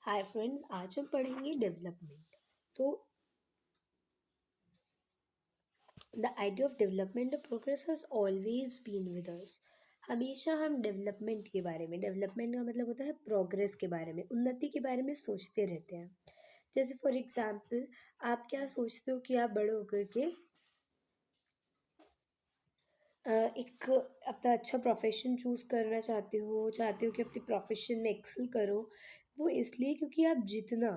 Hi friends, आज हम पढ़ेंगे डेवलपमेंट। तो the idea of development and progress has always been with us. हमेशा हम डेवलपमेंट का मतलब होता है प्रोग्रेस के बारे में, उन्नति के बारे में सोचते रहते हैं। जैसे फॉर एग्जांपल, आप क्या सोचते हो कि आप बड़े होकर के एक अपना अच्छा प्रोफेशन चूज़ करना चाहते हो कि अपने प्रोफेशन में एक्सेल करो। वो इसलिए क्योंकि आप जितना,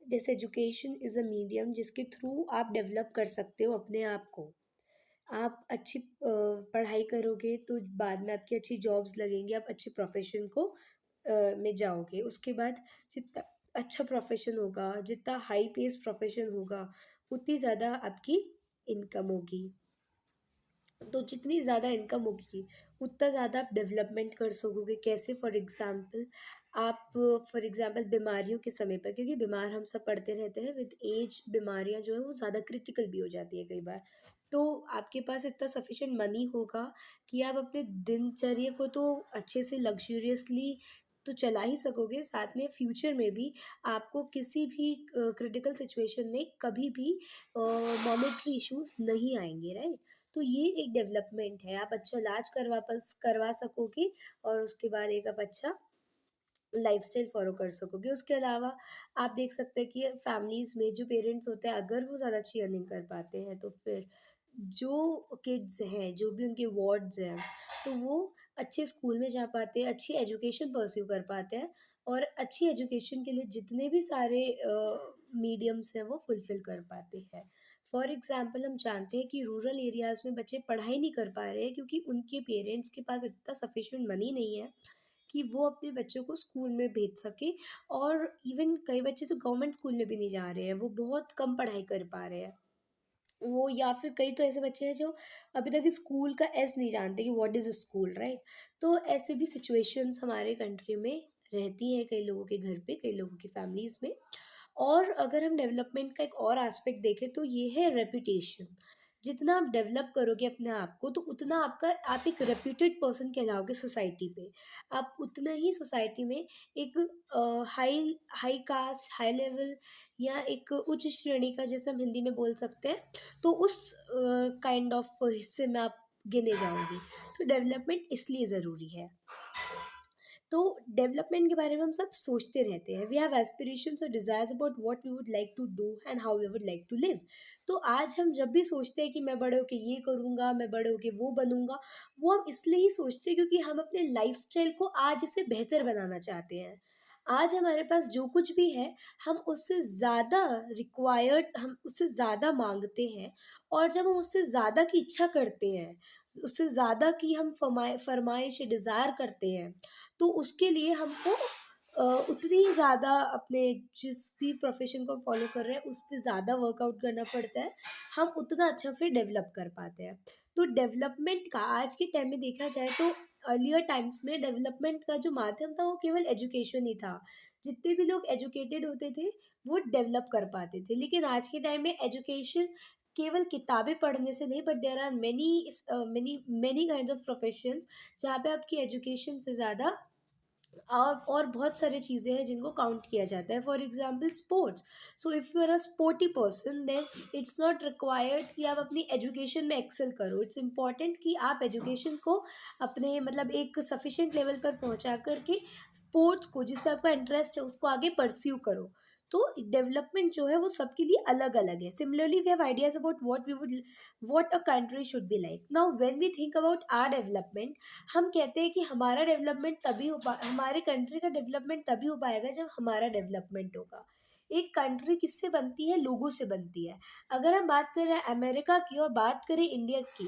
जैसे एजुकेशन इज़ अ मीडियम जिसके थ्रू आप डेवलप कर सकते हो अपने आप को। आप अच्छी पढ़ाई करोगे तो बाद में आपकी अच्छी जॉब्स लगेंगी, आप अच्छे प्रोफेशन को में जाओगे। उसके बाद जितना अच्छा प्रोफेशन होगा, जितना हाई पेस प्रोफेशन होगा, उतनी ज़्यादा आपकी इनकम होगी। तो जितनी ज़्यादा इनकम होगी उतना ज़्यादा आप डेवलपमेंट कर सकोगे। कैसे? फॉर एग्जांपल बीमारियों के समय पर, क्योंकि बीमार हम सब पड़ते रहते हैं, विद एज बीमारियां जो है वो ज़्यादा क्रिटिकल भी हो जाती है कई बार। तो आपके पास इतना सफिशिएंट मनी होगा कि आप अपने दिनचर्या को तो अच्छे से लग्जूरियसली तो चला ही सकोगे, साथ में फ्यूचर में भी आपको किसी भी क्रिटिकल सिचुएशन में कभी भी मॉनेटरी इश्यूज नहीं आएंगे, राइट? तो ये एक डेवलपमेंट है, आप अच्छा इलाज करवा सकोगे और उसके बाद एक आप अच्छा लाइफ़स्टाइल फ़ॉलो कर सकोगे। उसके अलावा आप देख सकते हैं कि फैमिलीज़ में जो पेरेंट्स होते हैं, अगर वो ज़्यादा अच्छी अर्निंग कर पाते हैं, तो फिर जो किड्स हैं, जो भी उनके वार्ड्स हैं, तो वो अच्छे स्कूल में जा पाते हैं, अच्छी एजुकेशन परस्यू कर पाते हैं और अच्छी एजुकेशन के लिए जितने भी सारे मीडियम्स हैं, वो फुलफ़िल कर पाते हैं। फॉर एग्ज़ाम्पल, हम जानते हैं कि रूरल एरियाज़ में बच्चे पढ़ाई नहीं कर पा रहे हैं क्योंकि उनके पेरेंट्स के पास इतना सफिशिएंट मनी नहीं है कि वो अपने बच्चों को स्कूल में भेज सके। और इवन कई बच्चे तो गवर्नमेंट स्कूल में भी नहीं जा रहे हैं, वो बहुत कम पढ़ाई कर पा रहे हैं। वो या फिर कई तो ऐसे बच्चे हैं जो अभी तक स्कूल का एस नहीं जानते कि व्हाट इज़ स्कूल, राइट? तो ऐसे भी सिचुएशंस हमारे कंट्री में रहती हैं, कई लोगों के घर पे, कई लोगों की फैमिलीज़ में। और अगर हम डेवलपमेंट का एक और एस्पेक्ट देखें तो ये है रेपुटेशन। जितना आप डेवलप करोगे अपने आप को, तो उतना आप एक रेप्यूटेड पर्सन कहलाओगे सोसाइटी पे। आप उतना ही सोसाइटी में एक high high cast, high level या एक उच्च श्रेणी का, जैसे हम हिंदी में बोल सकते हैं, तो उस काइंड ऑफ हिस्से में आप गिने जाओगे। तो डेवलपमेंट इसलिए ज़रूरी है। तो डेवलपमेंट के बारे में हम सब सोचते रहते हैं। वी हैव एस्पिरेशंस और desires about what we would like to do and how we would like to live. तो आज हम जब भी सोचते हैं कि मैं बड़े होके ये करूँगा, मैं बड़े होके वो बनूंगा, वो हम इसलिए ही सोचते हैं क्योंकि हम अपने लाइफस्टाइल को आज से बेहतर बनाना चाहते हैं। आज हमारे पास जो कुछ भी है, हम उससे ज़्यादा मांगते हैं। और जब हम उससे ज़्यादा की इच्छा करते हैं, उससे ज़्यादा की हम फरमाइश डिज़ायर करते हैं, तो उसके लिए हमको उतनी ही ज़्यादा अपने जिस भी प्रोफ़ेशन को फ़ॉलो कर रहे हैं, उस पे ज़्यादा वर्कआउट करना पड़ता है। हम उतना अच्छा फिर डेवलप कर पाते हैं। तो डेवलपमेंट का आज के टाइम में देखा जाए तो अर्लियर टाइम्स में डेवलपमेंट का जो माध्यम था वो केवल एजुकेशन ही था। जितने भी लोग एजुकेटेड होते थे, वो डेवलप कर पाते थे। लेकिन आज के टाइम में एजुकेशन केवल किताबें पढ़ने से नहीं, but there are many kinds of professions जहाँ पे आपकी एजुकेशन से ज़्यादा और बहुत सारी चीज़ें हैं जिनको काउंट किया जाता है। For example sports. So if you are a sporty person, then it's not required कि आप अपनी एजुकेशन में एक्सेल करो। इट्स इम्पॉर्टेंट कि आप एजुकेशन को अपने मतलब एक सफिशिएंट लेवल पर पहुंचा करके स्पोर्ट्स को, जिस पे आपका इंटरेस्ट है, उसको आगे परस्यू करो। तो डेवलपमेंट जो है वो सबके लिए अलग अलग है। Similarly we have ideas about what a country should be like. Now when we think about our development, हम कहते हैं कि हमारे कंट्री का डेवलपमेंट तभी हो पाएगा जब हमारा डेवलपमेंट होगा। एक कंट्री किससे बनती है? लोगों से बनती है। अगर हम बात करें अमेरिका की और बात करें इंडिया की,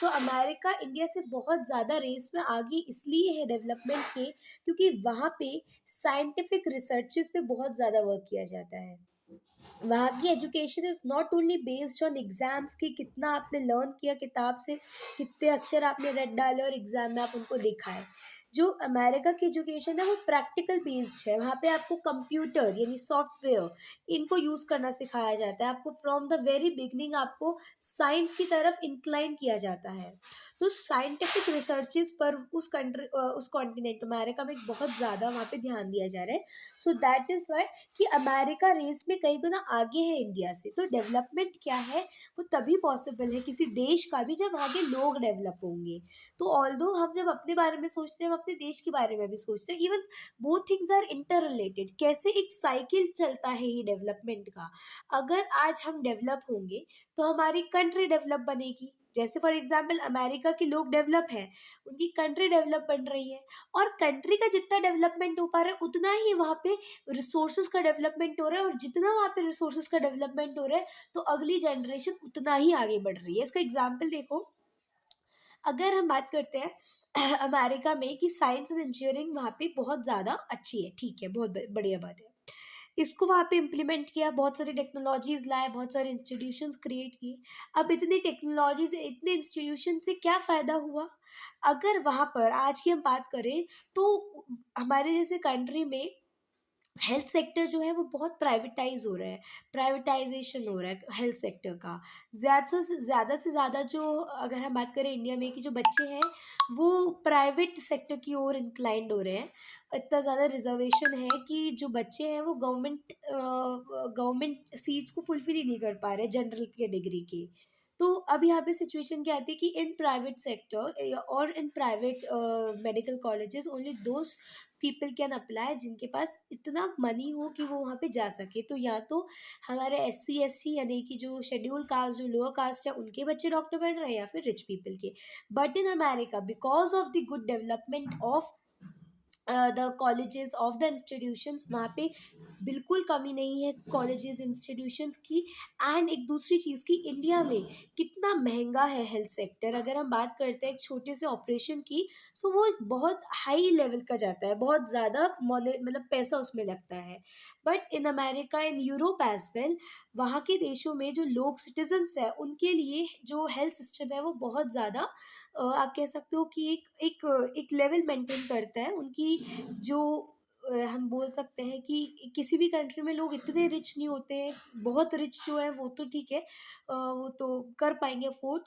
तो अमेरिका इंडिया से बहुत ज़्यादा रेस में आगे इसलिए है डेवलपमेंट के, क्योंकि वहाँ पे साइंटिफिक रिसर्चेस पे बहुत ज़्यादा वर्क किया जाता है। वहाँ की education is not only based on exams कि कितना आपने लर्न किया किताब से, कितने अक्षर आपने रट डाले और एग्ज़ाम में आप उनको दिखाए। जो अमेरिका की एजुकेशन है वो प्रैक्टिकल बेस्ड है, वहाँ पे आपको कंप्यूटर यानी सॉफ्टवेयर इनको यूज़ करना सिखाया जाता है, आपको फ्रॉम द वेरी बिगनिंग आपको साइंस की तरफ इंक्लाइन किया जाता है। तो साइंटिफिक रिसर्चेज पर उस कॉन्टिनेंट अमेरिका में बहुत ज़्यादा वहाँ पे ध्यान दिया जा रहा है। सो दैट इज़ वाई कि अमेरिका रेस में कई गुना आगे है इंडिया से। तो डेवलपमेंट क्या है, वो तभी पॉसिबल है किसी देश का भी जब आगे लोग डेवलप होंगे। तो ऑल्दो हम जब अपने बारे में सोचते हैं, हम अपने देश के बारे में भी सोचते हैं, even both things are interrelated. कैसे एक साइकिल चलता है ये डेवलपमेंट का। अगर आज हम डेवलप होंगे तो हमारी कंट्री डेवलप बनेगी। जैसे फॉर एग्जाम्पल अमेरिका के लोग डेवलप हैं, उनकी कंट्री डेवलप बन रही है, और कंट्री का जितना डेवलपमेंट हो पा रहा है उतना ही वहाँ पे रिसोर्सेज का डेवलपमेंट हो रहा है, और जितना वहाँ पे रिसोर्सेज का डेवलपमेंट हो रहा है तो अगली जनरेशन उतना ही आगे बढ़ रही है। इसका एग्जाम्पल देखो, अगर हम बात करते हैं अमेरिका में कि साइंस एंड इंजीनियरिंग वहाँ पे बहुत ज़्यादा अच्छी है, ठीक है, बहुत बढ़िया बात है। इसको वहाँ पे इम्प्लीमेंट किया, बहुत सारी टेक्नोलॉजीज लाए, बहुत सारे इंस्टीट्यूशंस क्रिएट किए। अब इतनी टेक्नोलॉजीज, इतने इंस्टीट्यूशन से क्या फ़ायदा हुआ? अगर वहाँ पर आज की हम बात करें तो हमारे जैसे कंट्री में हेल्थ सेक्टर जो है वो बहुत प्राइवेटाइज हो रहा है, प्राइवेटाइजेशन हो रहा है हेल्थ सेक्टर का। ज़्यादा से ज़्यादा जो, अगर हम बात करें इंडिया में, कि जो बच्चे हैं वो प्राइवेट सेक्टर की ओर इंक्लाइंड हो रहे हैं। इतना ज़्यादा रिजर्वेशन है कि जो बच्चे हैं वो गवर्नमेंट सीट्स को फुलफिल ही नहीं कर पा रहे जनरल कैटेगरी के। तो अब यहाँ पे सिचुएशन क्या आती है कि इन प्राइवेट सेक्टर और in private medical colleges only those people can apply जिनके पास इतना मनी हो कि वो वहाँ पे जा सके। तो या तो हमारे SC ST यानी कि जो शेड्यूल कास्ट, जो लोअर कास्ट है, उनके बच्चे डॉक्टर बन रहे हैं, या फिर रिच पीपल के। But in America because of the good development of the colleges of the institutions, वहाँ पे बिल्कुल कमी नहीं है कॉलेजेस इंस्टीट्यूशंस की। एंड एक दूसरी चीज़ की, इंडिया में कितना महंगा है हेल्थ सेक्टर। अगर हम बात करते हैं एक छोटे से ऑपरेशन की, सो वो एक बहुत हाई लेवल का जाता है, बहुत ज़्यादा मतलब पैसा उसमें लगता है। But in America, in Europe as well, वहाँ के देशों में जो लोग सिटीजन्स हैं उनके लिए जो हेल्थ सिस्टम है वो बहुत ज़्यादा आप कह सकते हो कि एक लेवल मेंटेन करता है उनकी। जो हम बोल सकते हैं कि किसी भी कंट्री में लोग इतने रिच नहीं होते हैं। बहुत रिच जो है वो तो ठीक है, वो तो कर पाएंगे अफोर्ड,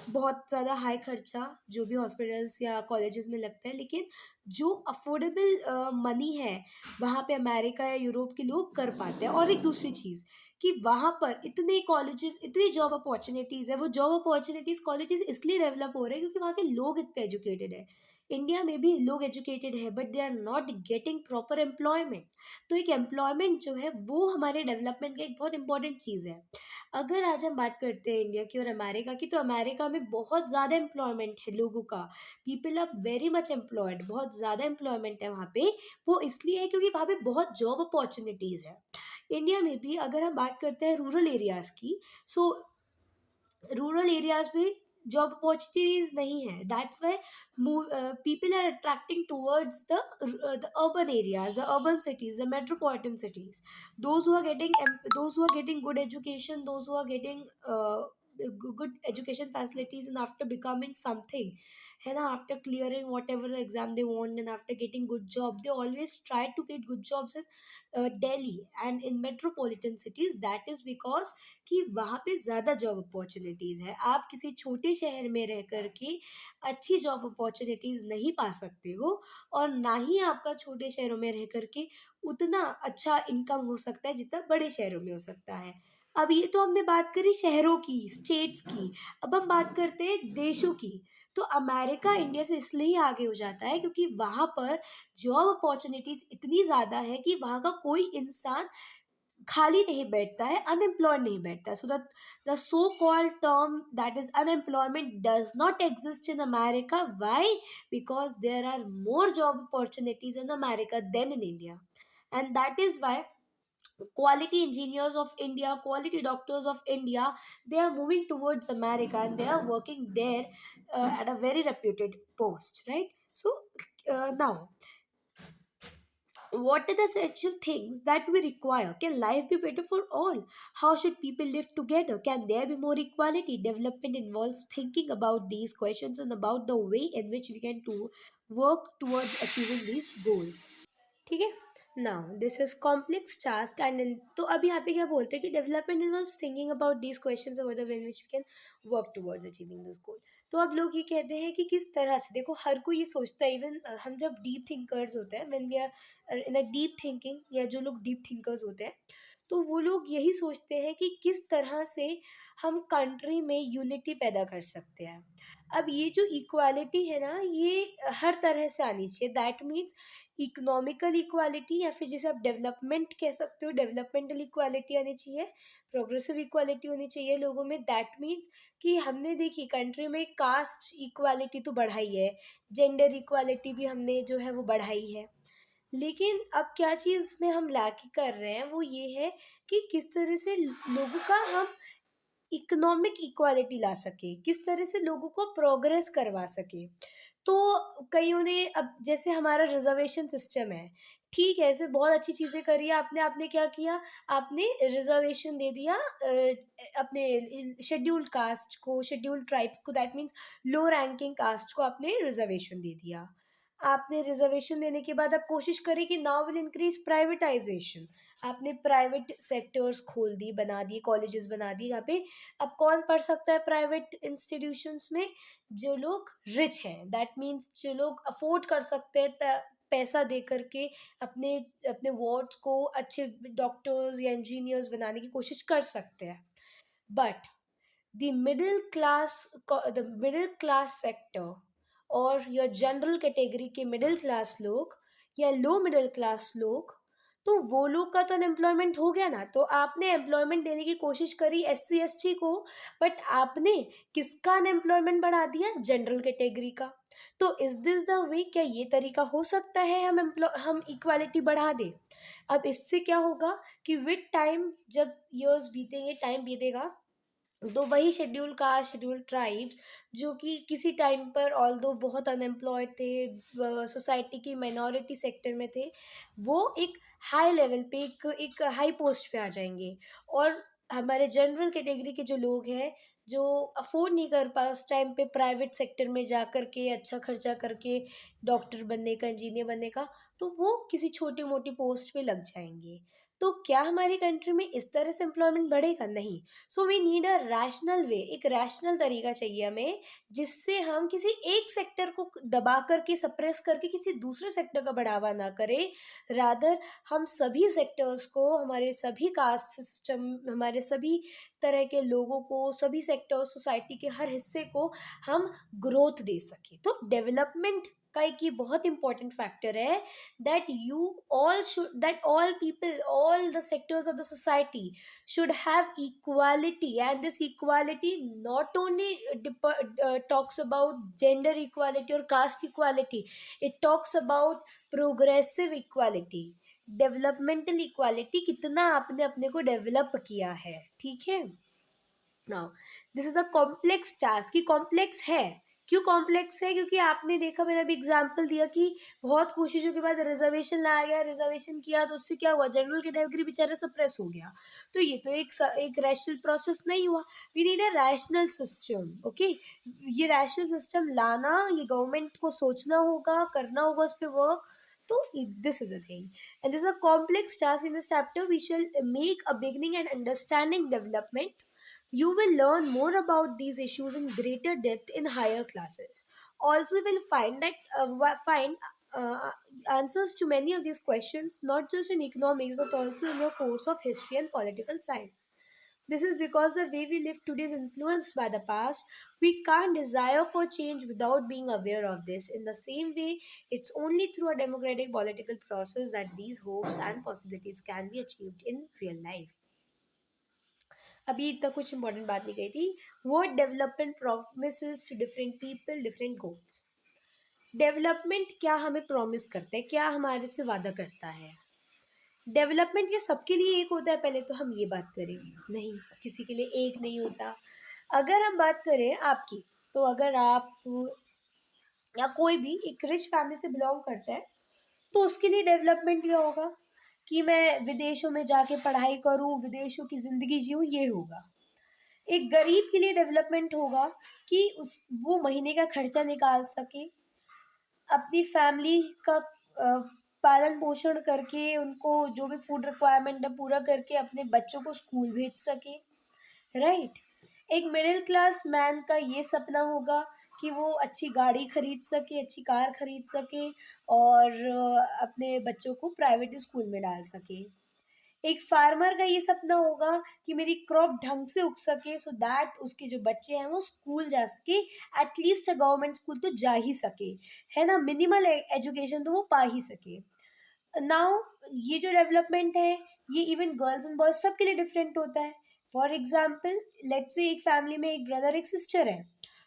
बहुत ज़्यादा हाई खर्चा जो भी हॉस्पिटल्स या कॉलेजेस में लगता है। लेकिन जो अफोर्डेबल मनी है, वहाँ पे अमेरिका या यूरोप के लोग कर पाते हैं। और एक दूसरी चीज़ कि वहाँ पर इतने कॉलेजेस, इतनी जॉब अपॉर्चुनिटीज़ है, वो जॉब अपॉर्चुनिटीज़ कॉलेजेस इसलिए डेवलप हो रहे हैं क्योंकि वहाँ के लोग इतने एजुकेटेड है। इंडिया में भी लोग एजुकेटेड है but they are not getting proper employment. तो एक एम्प्लॉयमेंट जो है वो हमारे डेवलपमेंट का एक बहुत इंपॉर्टेंट चीज़ है। अगर आज हम बात करते हैं इंडिया की और अमेरिका की, तो अमेरिका में बहुत ज़्यादा एम्प्लॉयमेंट है लोगों का। People are very much employed, बहुत ज़्यादा एम्प्लॉयमेंट है वहाँ पे। वो इसलिए है क्योंकि वहाँ पे बहुत जॉब अपॉर्चुनिटीज़ है। इंडिया में भी अगर हम बात करते हैं रूरल एरियाज़ की, सो रूरल एरियाज में जॉब अपॉर्चुनिटीज नहीं है। That's why people are attracting towards the urban areas, the urban cities, the metropolitan cities. those who are getting good education, those who are getting good education facilities, and after becoming something, है ना, after clearing whatever the exam they want and after getting good job, they always try to get good jobs in Delhi and in metropolitan cities. That is because कि वहाँ पे ज़्यादा job opportunities है। आप किसी छोटे शहर में रह कर के अच्छी जॉब अपॉर्चुनिटीज़ नहीं पा सकते हो, और ना ही आपका छोटे शहरों में रह कर के उतना अच्छा इनकम हो सकता है जितना बड़े शहरों में हो सकता है। अब ये तो हमने बात करी शहरों की, स्टेट्स की। अब हम बात करते हैं देशों की। तो अमेरिका इंडिया से इसलिए ही आगे हो जाता है क्योंकि वहाँ पर जॉब अपॉर्चुनिटीज़ इतनी ज़्यादा है कि वहाँ का कोई इंसान खाली नहीं बैठता है, अनएम्प्लॉयड नहीं बैठता है। So that the so called term that is unemployment does not exist in America. Why? Because there are more job opportunities in America than in India. And that is why quality engineers of India, quality doctors of India, they are moving towards America and they are working there at a very reputed post, right? So now What are the essential things that we require? Can life be better for all? How should people live together? Can there be more equality? Development involves thinking about these questions and about the way in which we can to work towards achieving these goals. ठीक है now this is complex task and तो अब यहाँ पे क्या बोलते हैं कि development involves thinking about these questions about the way in which we can work towards achieving this goal. तो अब लोग ये कहते हैं कि किस तरह से देखो हर कोई ये सोचता है इवन हम जब डीप थिंकर्स होते हैं when we are in a deep thinking या जो लोग डीप थिंकर्स होते हैं तो वो लोग यही सोचते हैं कि किस तरह से हम कंट्री में यूनिटी पैदा कर सकते हैं. अब ये जो इक्वालिटी है ना ये हर तरह से आनी चाहिए. दैट मीन्स इकोनॉमिकल इक्वालिटी या फिर जिसे आप डेवलपमेंट कह सकते हो डेवलपमेंटल इक्वालिटी आनी चाहिए. प्रोग्रेसिव इक्वालिटी होनी चाहिए लोगों में. दैट मीन्स कि हमने देखी कंट्री में कास्ट इक्वालिटी तो बढ़ाई है, जेंडर इक्वालिटी भी हमने जो है वो बढ़ाई है. लेकिन अब क्या चीज़ में हम लैक कर रहे हैं वो ये है कि किस तरह से लोगों का हम इकोनॉमिक इक्वालिटी ला सके, किस तरह से लोगों को प्रोग्रेस करवा सके. तो कईयों ने अब जैसे हमारा रिजर्वेशन सिस्टम है, ठीक है, इसमें बहुत अच्छी चीज़ें करी है आपने. आपने क्या किया, आपने रिजर्वेशन दे दिया अपने शेड्यूल्ड कास्ट को, शेड्यूल्ड ट्राइब्स को. That means low ranking caste को आपने रिजर्वेशन दे दिया. आपने रिजर्वेशन देने के बाद आप कोशिश करें कि नाउ विल इंक्रीज प्राइवेटाइजेशन. आपने प्राइवेट सेक्टर्स खोल दिए, बना दिए, कॉलेजेस बना दिए जहाँ पे अब कौन पढ़ सकता है प्राइवेट इंस्टीट्यूशंस में, जो लोग रिच हैं. दैट मीन्स जो लोग अफोर्ड कर सकते हैं पैसा दे करके अपने अपने वार्ड्स को अच्छे डॉक्टर्स या इंजीनियर्स बनाने की कोशिश कर सकते हैं. But the middle class sector और या जनरल कैटेगरी के मिडिल क्लास लोग या लो मिडिल क्लास लोग, तो वो लोग का तो अनएम्प्लॉयमेंट हो गया ना. तो आपने एम्प्लॉयमेंट देने की कोशिश करी SC ST को, बट आपने किसका अनएम्प्लॉयमेंट बढ़ा दिया, जनरल कैटेगरी का. तो इज दिस द वे, क्या ये तरीका हो सकता है हम इक्वालिटी बढ़ा दें. अब इससे क्या होगा कि विद टाइम जब ईयर्स बीतेंगे, टाइम बीतेगा, तो वही शेड्यूल कास्ट, शेड्यूल ट्राइब्स जो कि किसी टाइम पर ऑल दो बहुत अनएम्प्लॉयड थे, सोसाइटी की माइनॉरिटी सेक्टर में थे, वो एक हाई लेवल पे, एक हाई पोस्ट पे आ जाएंगे. और हमारे जनरल कैटेगरी के जो लोग हैं, जो अफोर्ड नहीं कर पा उस टाइम पे प्राइवेट सेक्टर में जा कर के अच्छा खर्चा करके डॉक्टर बनने का, इंजीनियर बनने का, तो वो किसी छोटी मोटी पोस्ट पे लग जाएंगे. तो क्या हमारी कंट्री में इस तरह से एम्प्लॉयमेंट बढ़ेगा? नहीं. So we need a rational way, एक रैशनल तरीका चाहिए हमें, जिससे हम किसी एक सेक्टर को दबा करके, सप्रेस करके किसी दूसरे सेक्टर का बढ़ावा ना करें. रादर हम सभी सेक्टर्स को, हमारे सभी कास्ट सिस्टम, हमारे सभी तरह के लोगों को, सभी सेक्टर सोसाइटी के हर हिस्से को हम ग्रोथ दे सकें. तो डेवलपमेंट का एक ये बहुत इंपॉर्टेंट फैक्टर है, that all people, all the sectors of the society should have equality. And this equality not only talks about gender equality or caste equality, it talks about progressive equality, developmental equality, कितना आपने अपने को develop किया है. ठीक है. Now this is a complex task. कि complex है, क्यों कॉम्प्लेक्स है, क्योंकि आपने देखा, मैंने अभी एग्जांपल दिया कि बहुत कोशिशों के बाद रिजर्वेशन लाया गया, रिजर्वेशन किया तो उससे क्या हुआ, जनरल कैटेगरी बेचारा सप्रेस हो गया. तो ये तो एक रैशनल प्रोसेस नहीं हुआ. We need a rational system. Okay, ये रैशनल सिस्टम लाना, ये गवर्नमेंट को सोचना होगा, करना होगा उस पर वर्क. तो this is a thing, and this is a complex task. In this chapter we shall make a beginning and understanding development. You will learn more about these issues in greater depth in higher classes. Also, you will find that find uh, answers to many of these questions not just in economics but also in your course of history and political science. This is because the way we live today is influenced by the past. We can't desire for change without being aware of this. In the same way, it's only through a democratic political process that these hopes and possibilities can be achieved in real life. अभी तक कुछ important बात नहीं कही थी. Word development promises to different people different goals. Development क्या हमें promise करता है, क्या हमारे से वादा करता है. डेवलपमेंट क्या सबके लिए एक होता है? पहले तो हम ये बात करें, नहीं, किसी के लिए एक नहीं होता. अगर हम बात करें आपकी, तो अगर आप या कोई भी एक रिच फैमिली से बिलोंग करता है, तो उसके लिए डेवलपमेंट ये होगा कि मैं विदेशों में जाके पढ़ाई करूँ, विदेशों की ज़िंदगी जीऊँ, ये होगा। एक गरीब के लिए डेवलपमेंट होगा कि उस वो महीने का खर्चा निकाल सके, अपनी फैमिली का पालन पोषण करके, उनको जो भी फूड रिक्वायरमेंट है पूरा करके अपने बच्चों को स्कूल भेज सके, राइट। एक मिडिल क्लास मैन का ये सपना होगा कि वो अच्छी गाड़ी खरीद सके, अच्छी कार खरीद सके और अपने बच्चों को प्राइवेट स्कूल में डाल सके। एक फार्मर का ये सपना होगा कि मेरी क्रॉप ढंग से उग सके सो दैट उसके जो बच्चे हैं वो स्कूल जा सके, एटलीस्ट गवर्नमेंट स्कूल तो जा ही सके, है ना, मिनिमल एजुकेशन तो वो पा ही सके। नाउ ये जो डेवलपमेंट है ये इवन गर्ल्स एंड बॉयज सबके लिए डिफरेंट होता है। फॉर एग्जाम्पल, लेट्स से एक फैमिली में एक ब्रदर एक सिस्टर है।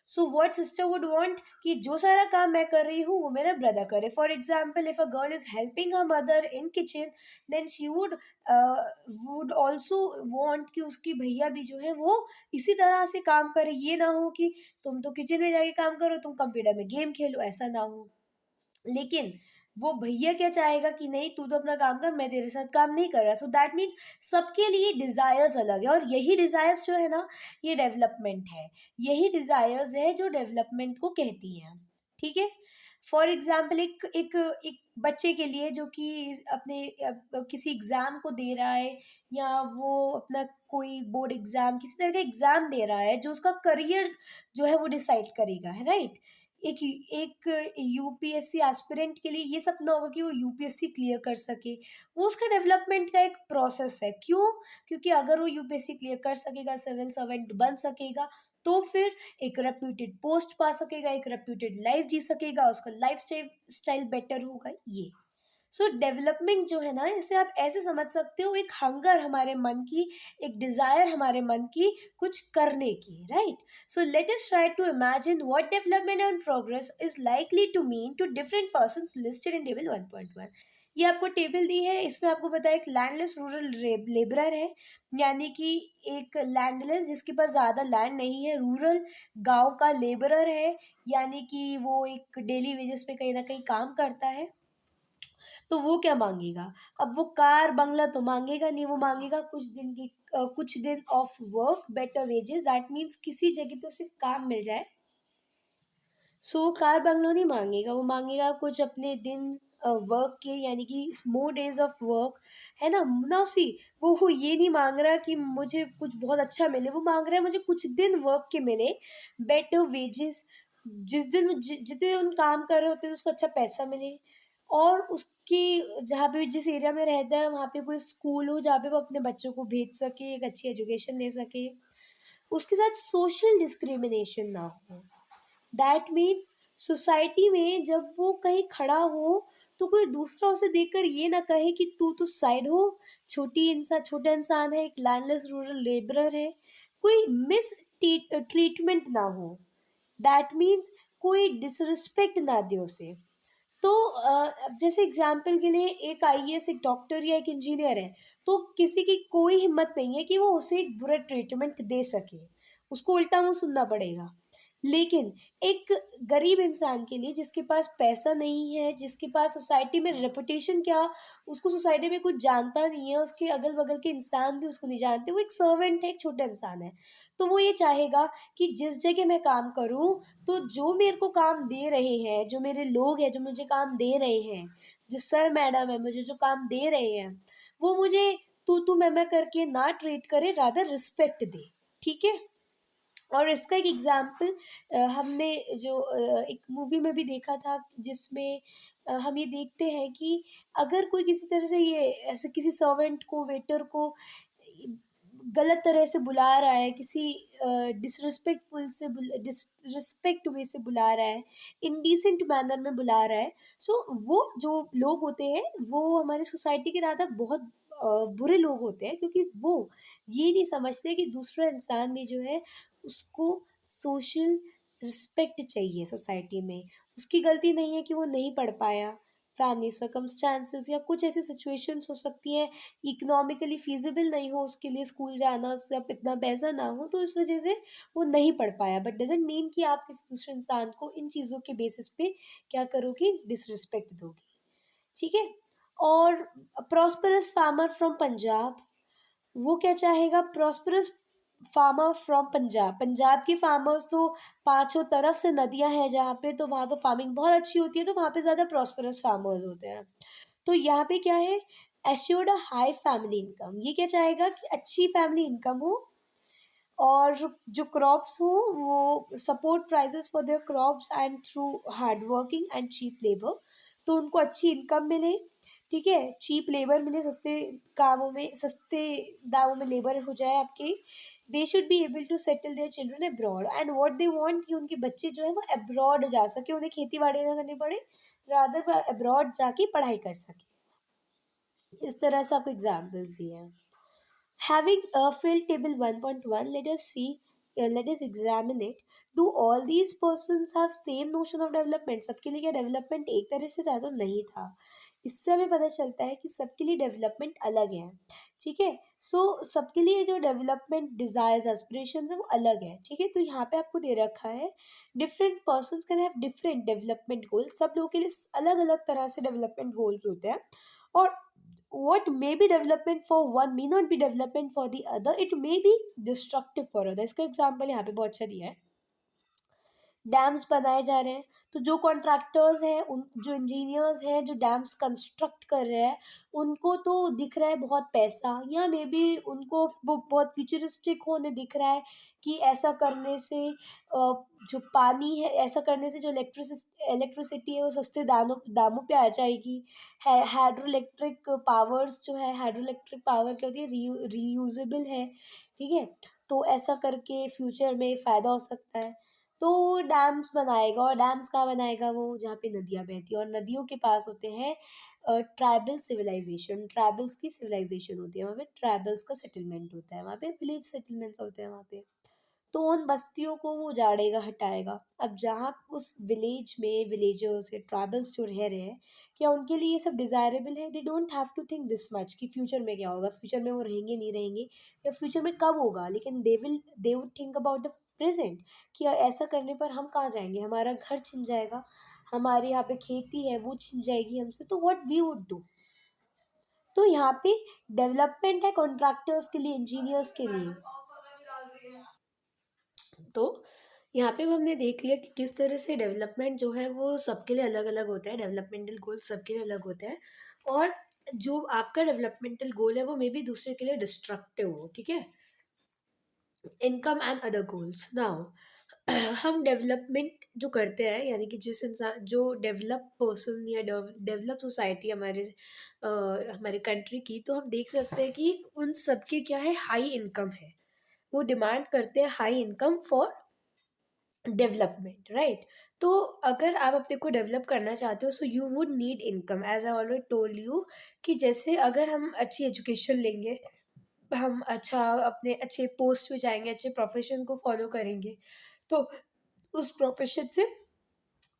So what sister would want कि जो सारा काम मैं कर रही हूँ वो मेरा ब्रदर करे। For example, if a girl is helping her mother in kitchen, then she would also want कि उसकी भैया भी जो है वो इसी तरह से काम करे। ये ना हो कि तुम तो किचन में जाके काम करो, तुम कंप्यूटर में गेम खेलो, ऐसा ना हो। लेकिन वो भैया क्या चाहेगा कि नहीं, तू तो अपना काम कर, मैं तेरे साथ काम नहीं कर रहा। सो दैट मीन्स सबके लिए डिजायर्स अलग है, और यही डिजायर्स जो है ना, ये डेवलपमेंट है। यही डिजायर्स है जो डेवलपमेंट को कहती हैं, ठीक है। फॉर एग्जाम्पल, एक एक एक बच्चे के लिए जो कि अपने किसी एग्जाम को दे रहा है, या वो अपना कोई बोर्ड एग्जाम, किसी तरह का एग्जाम दे रहा है जो उसका करियर जो है वो डिसाइड करेगा, है राइट। एक एक यूपीएससी एस्पिरेंट के लिए ये सपना होगा कि वो यूपीएससी क्लियर कर सके। वो उसका डेवलपमेंट का एक प्रोसेस है। क्यों? क्योंकि अगर वो यूपीएससी क्लियर कर सकेगा, सिविल सर्वेंट बन सकेगा, तो फिर एक रेप्यूटेड पोस्ट पा सकेगा, एक रेप्यूटेड लाइफ जी सकेगा, उसका लाइफ स्टाइल बेटर होगा। ये सो डेवलपमेंट जो है ना, इसे आप ऐसे समझ सकते हो, एक हंगर हमारे मन की, एक डिजायर हमारे मन की कुछ करने की, right. So let us try to imagine what development and progress is likely to mean to different persons listed in table 1.1। ये आपको टेबल दी है, इसमें आपको पता है एक लैंडलेस रूरल लेबरर है, यानी कि एक लैंडलेस जिसके पास ज़्यादा लैंड नहीं है, रूरल गांव का लेबरर है, यानी कि वो एक डेली वेजेस पे कहीं ना कहीं काम करता है। तो वो क्या मांगेगा? अब वो कार बंगला तो मांगेगा नहीं, वो मांगेगा कुछ दिन of work, better wages, that means किसी जगह पे उसे काम मिल जाए। सो वो कार बंगलो नहीं मांगेगा, वो मांगेगा कुछ अपने दिन वर्क के, यानी कि मोर डेज ऑफ वर्क, है ना। ना सी वो ये नहीं मांग रहा कि मुझे कुछ बहुत अच्छा मिले, वो मांग रहा है मुझे कुछ दिन वर्क के मिले, बेटर वेजेस, जिस दिन जितने दिन काम कर रहे होते हैं उसको अच्छा पैसा मिले, और उसकी जहाँ पे जिस एरिया में रहता है वहाँ पे कोई स्कूल हो जहाँ पे वो अपने बच्चों को भेज सके, एक अच्छी एजुकेशन दे सके। उसके साथ सोशल डिस्क्रिमिनेशन ना हो। दैट मीन्स सोसाइटी में जब वो कहीं खड़ा हो तो कोई दूसरा उसे देखकर ये ना कहे कि तू तो साइड हो, छोटा इंसान है, एक लैंडलेस रूरल लेबरर है, कोई मिस ट्रीटमेंट ना हो। दैट मीन्स कोई डिसरिस्पेक्ट ना दे उसे। तो अब जैसे एग्जाम्पल के लिए एक आईएएस, एक डॉक्टर या एक इंजीनियर है, तो किसी की कोई हिम्मत नहीं है कि वो उसे एक बुरा ट्रीटमेंट दे सके, उसको उल्टा मुंह सुनना पड़ेगा। लेकिन एक गरीब इंसान के लिए, जिसके पास पैसा नहीं है, जिसके पास सोसाइटी में रेपुटेशन क्या, उसको सोसाइटी में कुछ जानता नहीं है, उसके अगल बगल के इंसान भी उसको नहीं जानते, वो एक सर्वेंट है, एक छोटा इंसान है, तो वो ये चाहेगा कि जिस जगह मैं काम करूं, तो जो मेरे को काम दे रहे हैं, जो मेरे लोग हैं जो मुझे काम दे रहे हैं, जो सर मैडम है मुझे जो काम दे रहे हैं, वो मुझे तू मैं करके ना ट्रीट करे, रादर रिस्पेक्ट दे, ठीक है। और इसका एक एग्जाम्पल हमने जो एक मूवी में भी देखा था, जिसमें हम ये देखते हैं कि अगर कोई किसी तरह से ये ऐसे किसी सर्वेंट को, वेटर को गलत तरह से बुला रहा है, किसी डिसरिस्पेक्टफुल से डिसरिस्पेक्ट वे से बुला रहा है, इनडिसेंट मैनर में बुला रहा है, सो वो जो लोग होते हैं वो हमारी सोसाइटी के ज़्यादा बहुत बुरे लोग होते हैं, क्योंकि वो ये नहीं समझते कि दूसरा इंसान भी जो है उसको सोशल रिस्पेक्ट चाहिए सोसाइटी में। उसकी गलती नहीं है कि वो नहीं पढ़ पाया, फैमिली सर्कमस्टांसेस या कुछ ऐसी सिचुएशंस हो सकती है, इकोनॉमिकली फीजिबल नहीं हो उसके लिए स्कूल जाना, सब इतना पैसा ना हो, तो इस वजह से वो नहीं पढ़ पाया, बट डजेंट मीन कि आप किसी दूसरे इंसान को इन चीज़ों के बेसिस पे क्या करोगी, डिसरिस्पेक्ट दोगी। ठीक है। और प्रॉस्परस फार्मर फ्रॉम पंजाब, वो क्या चाहेगा, prosperous farmer from Punjab, Punjab के फार्मर्स तो पांचों तरफ से नदियां हैं जहाँ पे, तो वहाँ तो फार्मिंग बहुत अच्छी होती है, तो वहाँ पे ज़्यादा प्रॉस्परस फार्मर्स होते हैं। तो यहाँ पे क्या है, assured a high family income, ये क्या चाहेगा कि अच्छी फैमिली इनकम हो, और जो क्रॉप्स हो वो support prices for their crops and through hard working and cheap labour, तो उनको अच्छी इनकम मिले, ठीक है, चीप लेबर मिले, सस्ते कामों में सस्ते दामों में लेबर हो जाए आपके। They should be able to settle their children abroad, and what they want कि उनके बच्चे जो है वो अब्रॉड जा सके, उन्हें खेती बाड़ी ना करनी पड़े, रादर अब्रॉड जाके पढ़ाई कर सके। इस तरह से आपको एग्जाम्पल्स दिए हैं। Having filled table 1.1, let us examine it. Do all these persons have same notion of development? सबके लिए क्या डेवलपमेंट एक तरह से था? तो नहीं था। इससे हमें पता चलता है कि सबके लिए डेवलपमेंट अलग है, ठीक है। सो सबके लिए जो डेवलपमेंट डिजायर्स एस्पिरेशंस है वो अलग है, ठीक है। तो यहाँ पे आपको दे रखा है different persons can have different development goals, सब लोगों के लिए अलग अलग तरह से डेवलपमेंट गोल्स होते हैं, और what may be development for one may not be development for the other, it may be destructive for other। इसका एग्जाम्पल यहाँ पे बहुत अच्छा दिया है, डैम्स बनाए जा रहे हैं, तो जो कॉन्ट्रैक्टर्स हैं, उन जो इंजीनियर्स हैं जो डैम्स कंस्ट्रक्ट कर रहे हैं, उनको तो दिख रहा है बहुत पैसा, या मे बी उनको वो बहुत फ्यूचरिस्टिक होने दिख रहा है कि ऐसा करने से जो पानी है, ऐसा करने से जो इलेक्ट्रिसिटी है वो सस्ते दामों दामों पे आ जाएगी। हाइड्रो इलेक्ट्रिक पावर्स जो है, हाइड्रो इलेक्ट्रिक पावर क्या होती है, रीयूजेबल है, ठीक है। तो ऐसा करके फ्यूचर में फ़ायदा हो सकता है, तो डैम्स बनाएगा, और डैम्स कहाँ बनाएगा, वो जहाँ पे नदियाँ बहती हैं, और नदियों के पास होते हैं ट्राइबल सिविलाइजेशन, ट्राइबल्स की सिविलाइजेशन होती है, वहाँ पे ट्राइबल्स का सेटलमेंट होता है, वहाँ पे विलेज सेटलमेंट्स होते हैं वहाँ पे। तो उन बस्तियों को वो उजाड़ेगा, हटाएगा। अब जहाँ उस विलेज में विलेजर्स या ट्राइबल्स जो रह रहे हैं, क्या उनके लिए ये सब डिज़ायरेबल है? They don't have to think this much कि फ्यूचर में क्या होगा, फ्यूचर में वो रहेंगे नहीं रहेंगे, या फ्यूचर में कब होगा, लेकिन they would think about the present, कि ऐसा करने पर हम कहाँ जाएंगे, हमारा घर छिन जाएगा, हमारे यहाँ पे खेती है वो छिन जाएगी हमसे, तो व्हाट वी वुड डू। तो यहाँ पे डेवलपमेंट है कॉन्ट्रैक्टर्स के लिए, इंजीनियर्स के लिए। तो यहाँ पे अब हमने देख लिया कि किस तरह से डेवलपमेंट जो है वो सबके लिए अलग अलग होता है, डेवलपमेंटल गोल सबके लिए अलग होते हैं, और जो आपका डेवलपमेंटल गोल है वो मे बी दूसरे के लिए डिस्ट्रक्टिव हो, ठीक है। Income and other goals now, हम डेवलपमेंट जो करते हैं, यानी कि जिस इंसान जो डेवलप पर्सन या डेवलप सोसाइटी हमारे कंट्री की, तो हम देख सकते हैं कि उन सबके क्या है, हाई इनकम है, वो डिमांड करते हैं high income for development, right. तो अगर आप अपने को डेवलप करना चाहते हो, so you would need income, as I already told you, कि जैसे अगर हम अच्छी एजुकेशन लेंगे, हम अच्छा अपने अच्छे पोस्ट पे जाएंगे, अच्छे प्रोफेशन को फॉलो करेंगे, तो उस प्रोफेशन से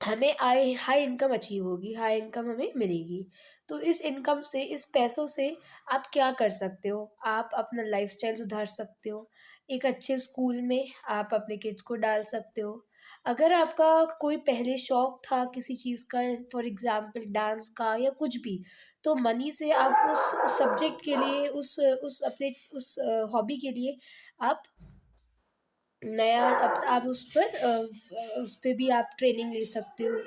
हमें आय हाई इनकम अचीव होगी, हाई इनकम हमें मिलेगी। तो इस इनकम से, इस पैसों से आप क्या कर सकते हो, आप अपना लाइफस्टाइल सुधार सकते हो, एक अच्छे स्कूल में आप अपने किड्स को डाल सकते हो। अगर आपका कोई पहले शौक था किसी चीज़ का, फॉर एग्जांपल डांस का या कुछ भी, तो मनी से आप उस सब्जेक्ट के लिए, उस अपने उस हॉबी के लिए आप नया आप उस पे भी आप ट्रेनिंग ले सकते हो।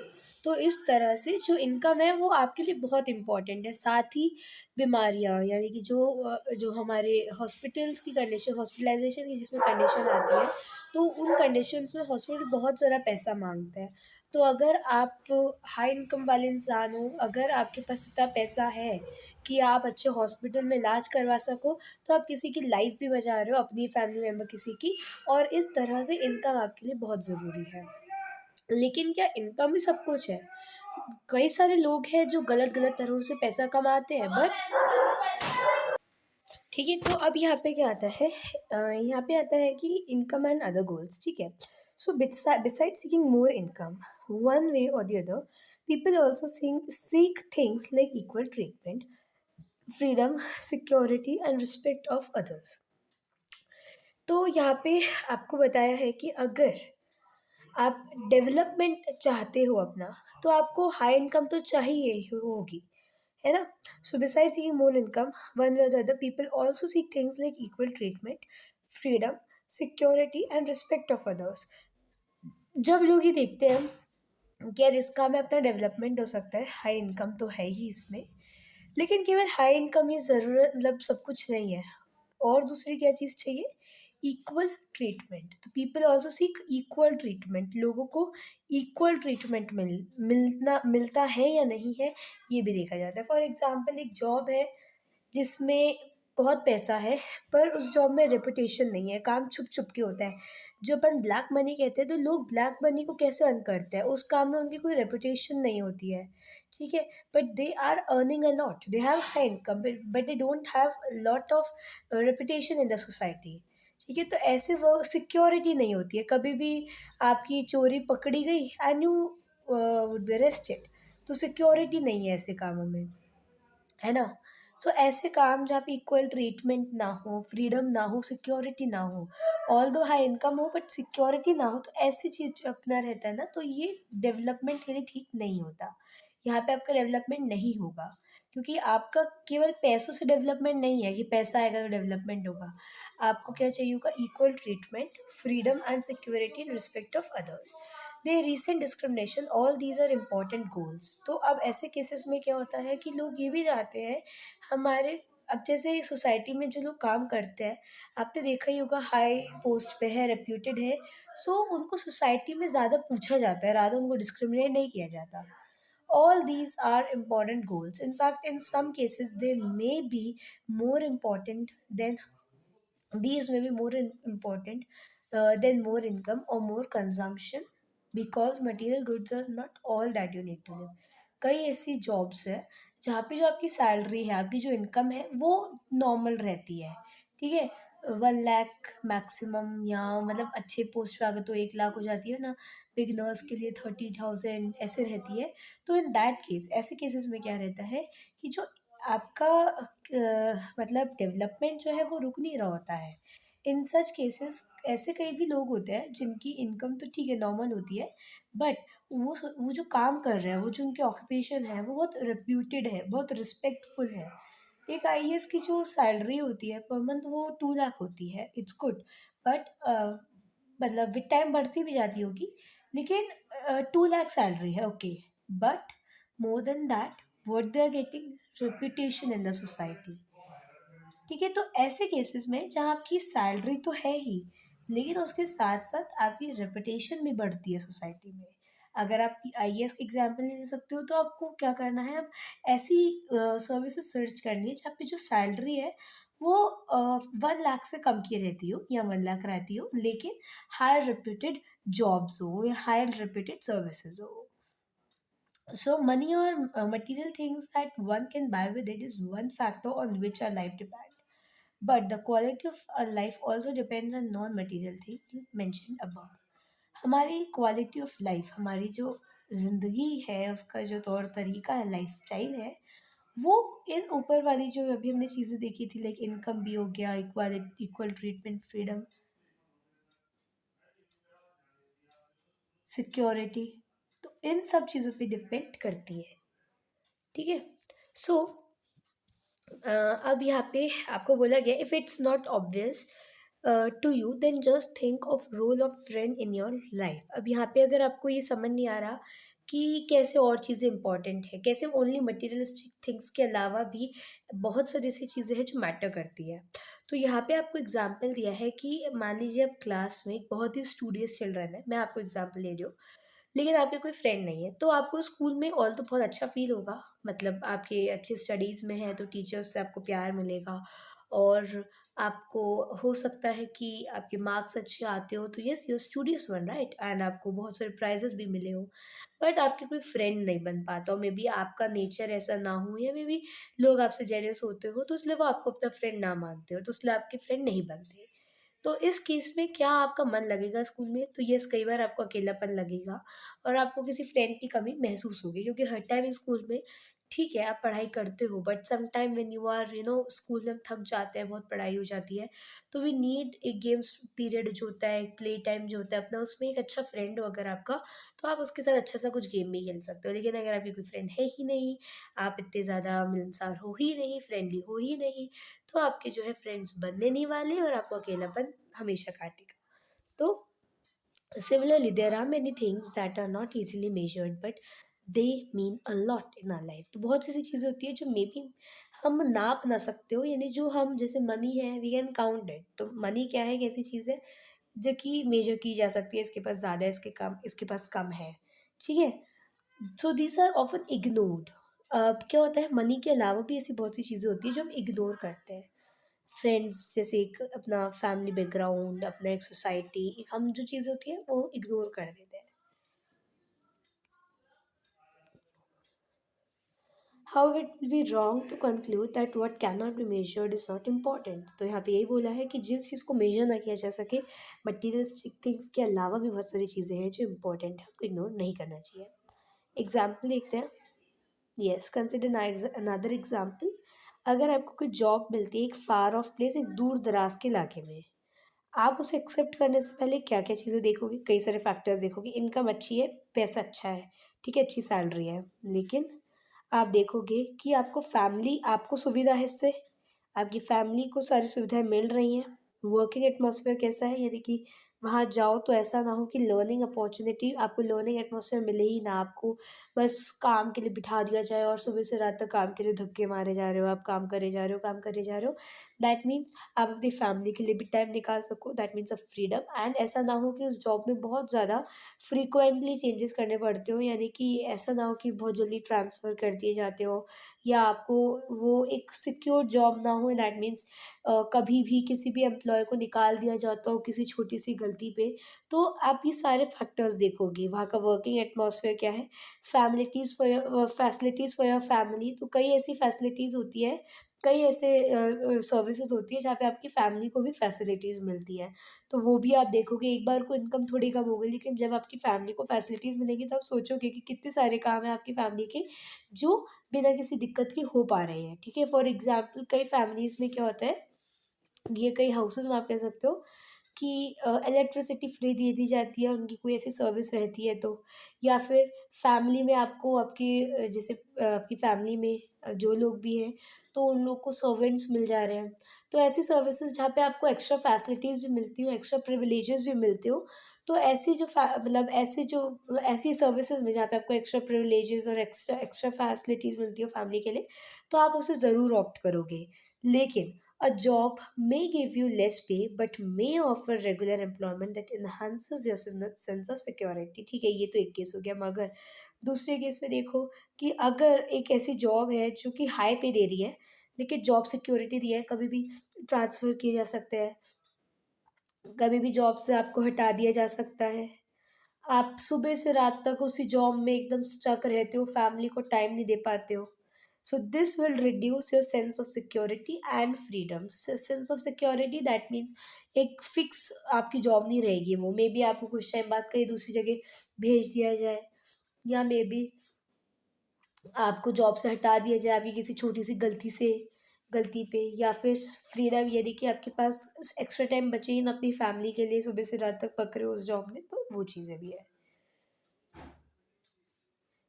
तो इस तरह से जो इनकम है वो आपके लिए बहुत इम्पोर्टेंट है। साथ ही बीमारियाँ, यानी कि जो हमारे हॉस्पिटल्स की कंडीशन, हॉस्पिटलाइजेशन की जिसमें कंडीशन आती है, तो उन कंडीशंस में हॉस्पिटल बहुत ज़रा पैसा मांगता है। तो अगर आप हाई इनकम वाले इंसान हो, अगर आपके पास इतना पैसा है कि आप अच्छे हॉस्पिटल में इलाज करवा सको, तो आप किसी की लाइफ भी बचा रहे हो, अपनी फैमिली मेम्बर किसी की, और इस तरह से इनकम आपके लिए बहुत ज़रूरी है। लेकिन क्या इनकम ही सब कुछ है? कई सारे लोग हैं जो गलत गलत तरह से पैसा कमाते हैं, बट ठीक है। तो अब यहाँ पे क्या आता है, यहाँ पे आता है कि इनकम एंड अदर गोल्स, ठीक है। So beside seeking more income one way or the other, people also seek things like equal treatment, freedom, security and respect of others. तो यहाँ पे आपको बताया है कि अगर आप डेवलपमेंट चाहते हो अपना, तो आपको हाई इनकम तो चाहिए ही होगी, है ना? So besides seeking more income, one way or the other people also seek things like equal treatment, freedom, security and respect of others. जब लोग ये देखते हैं कि यार इस काम में अपना डेवलपमेंट हो सकता है, हाई इनकम तो है ही इसमें, लेकिन केवल हाई इनकम ही ज़रूरत मतलब सब कुछ नहीं है। और दूसरी क्या चीज़ चाहिए? Equal treatment. तो people also seek equal treatment. लोगों को इक्वल ट्रीटमेंट मिलता है या नहीं है, ये भी देखा जाता है। फॉर एग्ज़ाम्पल एक जॉब है जिसमें बहुत पैसा है, पर उस जॉब में रेपुटेशन नहीं है, काम छुप-छुप के होता है। जो अपन ब्लैक मनी कहते हैं, तो लोग ब्लैक मनी को कैसे अर्न करते हैं? उस काम में उनकी कोई रेपुटेशन नहीं होती है, ठीक है? But they are earning a lot, they have high income but they don't have lot of reputation in the society, ठीक है? तो ऐसे वो सिक्योरिटी नहीं होती है, कभी भी आपकी चोरी पकड़ी गई and you would be arrested, तो सिक्योरिटी नहीं है ऐसे कामों में। है ना? सो ऐसे काम जहाँ पे इक्वल ट्रीटमेंट ना हो, फ्रीडम ना हो, सिक्योरिटी ना हो, ऑल्दो हाई इनकम हो बट सिक्योरिटी ना हो, तो ऐसी चीज़ अपना रहता है ना, तो ये डेवलपमेंट के लिए ठीक नहीं होता। यहाँ पे आपका डेवलपमेंट नहीं होगा, क्योंकि आपका केवल पैसों से डेवलपमेंट नहीं है कि पैसा आएगा तो डेवलपमेंट होगा। आपको क्या चाहिए होगा? Equal treatment, freedom and security in respect of others. They recent discrimination, all these are important goals. तो अब ऐसे केसेस में क्या होता है कि लोग ये भी चाहते हैं हमारे, अब जैसे सोसाइटी में जो लोग काम करते हैं, आपने देखा ही होगा हाई पोस्ट पे है, रेप्यूटेड है, सो उनको सोसाइटी में ज़्यादा पूछा जाता है, रादर उनको डिस्क्रिमिनेट नहीं किया जाता। All these are important goals. In fact, in some cases, they may be more important than these may be more important than more income or more consumption, because material goods are not all that you need to live. कई ऐसी jobs है जहाँ पे जो आपकी salary है, आपकी जो इनकम है, वो नॉर्मल रहती है, ठीक है? 1 लाख मैक्सिमम, या मतलब अच्छे पोस्ट पे आ गए तो 1 लाख हो जाती है ना, बिगनर्स के लिए 30,000 ऐसे रहती है। तो इन दैट केस, ऐसे केसेस में क्या रहता है कि जो आपका मतलब डेवलपमेंट जो है वो रुक नहीं रहा होता है। इन सच केसेस ऐसे कई भी लोग होते हैं जिनकी इनकम तो ठीक है नॉर्मल होती है, बट वो जो काम कर रहे हैं, वो जो उनके ऑक्यूपेशन है, वो बहुत रेप्यूटेड है, बहुत रिस्पेक्टफुल है। एक आईएएस की जो सैलरी होती है पर मंथ, वो 2 लाख होती है, इट्स गुड, बट मतलब विद टाइम बढ़ती भी जाती होगी, लेकिन 2 लाख सैलरी है, okay, but more than that what they are getting, reputation in the society, ठीक है? तो ऐसे केसेस में जहाँ आपकी सैलरी तो है ही, लेकिन उसके साथ साथ आपकी रेपुटेशन भी बढ़ती है सोसाइटी में। अगर आप आईएएस का एग्जाम्पल नहीं ले सकते हो, तो आपको क्या करना है, आप ऐसी सर्विसेज सर्च करनी है जहाँ पे जो सैलरी है वो 1 लाख से कम की रहती हो या 1 लाख रहती हो, लेकिन हायर रेप्यूटेड जॉब्स हो या हायर रेप्यूटेड सर्विसेज हो। So, money or material things that one can buy with it is one factor on which our life depends. But the quality of our life also depends on non-material things mentioned above. हमारी quality of life, हमारी जो ज़िंदगी है, उसका जो तौर तरीका है, लाइफस्टाइल है, वो इन ऊपर वाली जो अभी हमने चीज़ें देखी थी, लाइक इनकम भी हो गया, इक्वल ट्रीटमेंट, फ्रीडम, सिक्योरिटी, तो इन सब चीज़ों पे डिपेंड करती है, ठीक है? सो अब यहाँ पे आपको बोला गया, if it's not obvious to you then just think of role of friend in your life. अब यहाँ पे अगर आपको ये समझ नहीं आ रहा कि कैसे और चीज़ें इंपॉर्टेंट है, कैसे ओनली मटेरियलिस्टिक थिंग्स के अलावा भी बहुत सारी ऐसी चीज़ें हैं जो मैटर करती है, तो यहाँ पे आपको एग्जाम्पल दिया है कि मान लीजिए आप क्लास में एक बहुत ही स्टूडियस चिल्ड्रन है, मैं आपको एग्जाम्पल ले रही हूँ, लेकिन आपके कोई फ्रेंड नहीं है, तो आपको स्कूल में ऑल तो बहुत अच्छा फ़ील होगा, मतलब आपके अच्छे स्टडीज़ में हैं तो टीचर्स से आपको प्यार मिलेगा, और आपको हो सकता है कि आपके मार्क्स अच्छे आते हो, तो yes you are studious one right, and आपको बहुत सारे प्राइजेस भी मिले हो, बट आपके कोई फ्रेंड नहीं बन पाता, और मे बी आपका नेचर ऐसा ना हो, या मे बी लोग आपसे जेलस होते हो, तो इसलिए वो आपको अपना फ्रेंड ना मानते हो, तो इसलिए आपके फ्रेंड नहीं बनते। तो इस केस में क्या आपका मन लगेगा स्कूल में? तो यस, कई बार आपको अकेलापन लगेगा और आपको किसी फ्रेंड की कमी महसूस होगी, क्योंकि हर टाइम स्कूल में ठीक है आप पढ़ाई करते हो but some time when you are school में हम थक जाते हैं, बहुत पढ़ाई हो जाती है, तो वी नीड एक गेम्स पीरियड जो होता है, एक प्ले टाइम जो होता है अपना, उसमें एक अच्छा फ्रेंड हो अगर आपका, तो आप उसके साथ अच्छा सा कुछ गेम भी खेल सकते हो। लेकिन अगर आपकी कोई फ्रेंड है ही नहीं, आप इतने ज़्यादा मिलनसार हो ही नहीं, फ्रेंडली हो ही नहीं, तो आपके जो है फ्रेंड्स बनने नहीं वाले और आपको अकेलापन हमेशा काटेगा। तो similarly, there are many things that are not easily measured but they mean a lot in our life. तो बहुत सी ऐसी चीज़ें होती है जो मे बी हम नाप ना सकते हो, यानी जो हम जैसे मनी है वी कैन काउंट इट। तो मनी क्या है, एक ऐसी चीज़ है जो कि मेजर की जा सकती है, इसके पास ज़्यादा है, इसके कम, इसके पास कम है, ठीक है। So these are often ignored. अब क्या होता है, मनी के अलावा भी ऐसी बहुत सी चीज़ें होती है जो हम इग्नोर करते हैं। फ्रेंड्स जैसे एक अपना फैमिली बैकग्राउंड, अपना एक सोसाइटी, एक हम जो चीज़ें होती हैं वो इग्नोर कर देते हैं। How it will be wrong to conclude that what can not be measured is not important. तो यहाँ पे यही बोला है कि जिस चीज़ को मेजर ना किया जा सके, मटीरियलिस्टिक थिंग्स के अलावा भी बहुत सारी चीज़ें हैं जो इम्पोर्टेंट है, आपको इग्नोर नहीं करना चाहिए। एग्जाम्पल देखते हैं। Yes, consider another example. अगर आपको कोई जॉब मिलती है एक फार ऑफ प्लेस, एक दूर दराज के इलाके में, आप उसे एक्सेप्ट करने से पहले क्या-क्या चीज़ें देखोगे? कई सारे फैक्टर्स देखोगे। इनकम अच्छी है, पैसा अच्छा है, ठीक है, अच्छी सैलरी है। लेकिन आप देखोगे कि आपको फैमिली, आपको सुविधा है इससे, आपकी फैमिली को सारी सुविधाएँ मिल रही हैं। वर्किंग एटमॉस्फेयर कैसा है? यानी कि वहाँ जाओ तो ऐसा ना हो कि लर्निंग अपॉर्च्युनिटी, आपको लर्निंग एटमॉस्फेयर मिले ही ना, आपको बस काम के लिए बिठा दिया जाए और सुबह से रात तक काम के लिए धक्के मारे जा रहे हो, आप काम करे जा रहे हो, काम करे जा रहे हो। दैट मीन्स आप अपनी फैमिली के लिए भी टाइम निकाल सको, that means a freedom. And ऐसा ना हो कि उस जॉब में बहुत ज़्यादा फ्रीक्वेंटली चेंजेस करने पड़ते हो, यानी कि ऐसा ना हो कि बहुत जल्दी ट्रांसफ़र कर दिए जाते हो, या आपको वो एक सिक्योर जॉब ना हो। दैट मीन्स कभी भी किसी भी एम्प्लॉय को निकाल दिया जाता हो किसी छोटी सी गलती पे। तो आप ये सारे फैक्टर्स देखोगे, वहाँ का वर्किंग एटमॉस्फेयर क्या है, फैसिलिटीज़ फॉर योर फैमिली। तो कई ऐसी फैसिलिटीज़ होती है, कई ऐसे सर्विसेज होती है जहाँ पे आपकी फैमिली को भी फैसिलिटीज़ मिलती हैं। तो वो भी आप देखोगे, एक बार को इनकम थोड़ी कम हो गई, लेकिन जब आपकी फैमिली को फैसिलिटीज़ मिलेंगी तो आप सोचोगे कि कितने सारे काम हैं आपकी फैमिली के जो बिना किसी दिक्कत के हो पा रहे हैं, ठीक है। फॉर एग्जाम्पल कई फैमिलीज़ में क्या होता है, ये कई हाउसेज़ में आप कह सकते हो कि इलेक्ट्रिसिटी फ्री दे दी जाती है, उनकी कोई ऐसी सर्विस रहती है तो। या फिर फैमिली में आपको आपकी जैसे आपकी फैमिली में जो लोग भी हैं, तो उन लोग को सर्वेंट्स मिल जा रहे हैं। तो ऐसी सर्विसेज़ जहाँ पे आपको एक्स्ट्रा फैसिलिटीज़ भी मिलती हो, एक्स्ट्रा प्रिविलेजेस भी मिलते हो, तो ऐसी जो मतलब ऐसी सर्विसेज़ में जहाँ पे आपको एक्स्ट्रा प्रिविलेजेस और एक्स्ट्रा एक्स्ट्रा फैसिलिटीज़ मिलती हो फैमिली के लिए, तो आप उसे ज़रूर ऑप्ट करोगे। लेकिन a job may give you less pay but may offer regular employment that enhances your sense of security। ठीक है, ये तो एक केस हो गया। मगर दूसरे केस में देखो कि अगर एक ऐसी जॉब है जो कि हाई पे दे रही है, लेकिन जॉब सिक्योरिटी दी है, कभी भी ट्रांसफ़र किए जा सकते हैं, कभी भी जॉब से आपको हटा दिया जा सकता है, आप सुबह से रात तक उसी जॉब में एकदम स्टक रहते हो, फैमिली को टाइम नहीं दे पाते हो। So this will reduce your sense of security and freedom. Sense of security that means एक फिक्स आपकी जॉब नहीं रहेगी, वो मे बी आपको कुछ टाइम बाद कहीं दूसरी जगह भेज दिया जाए, या मे बी आपको जॉब से हटा दिया जाए आपकी किसी छोटी सी गलती पे। या फिर फ्रीडम ये देखिए आपके पास एक्स्ट्रा टाइम बचे ही ना अपनी फैमिली के लिए, सुबह से रात तक पक रहे हो उस जॉब में, तो वो चीज़ें भी है।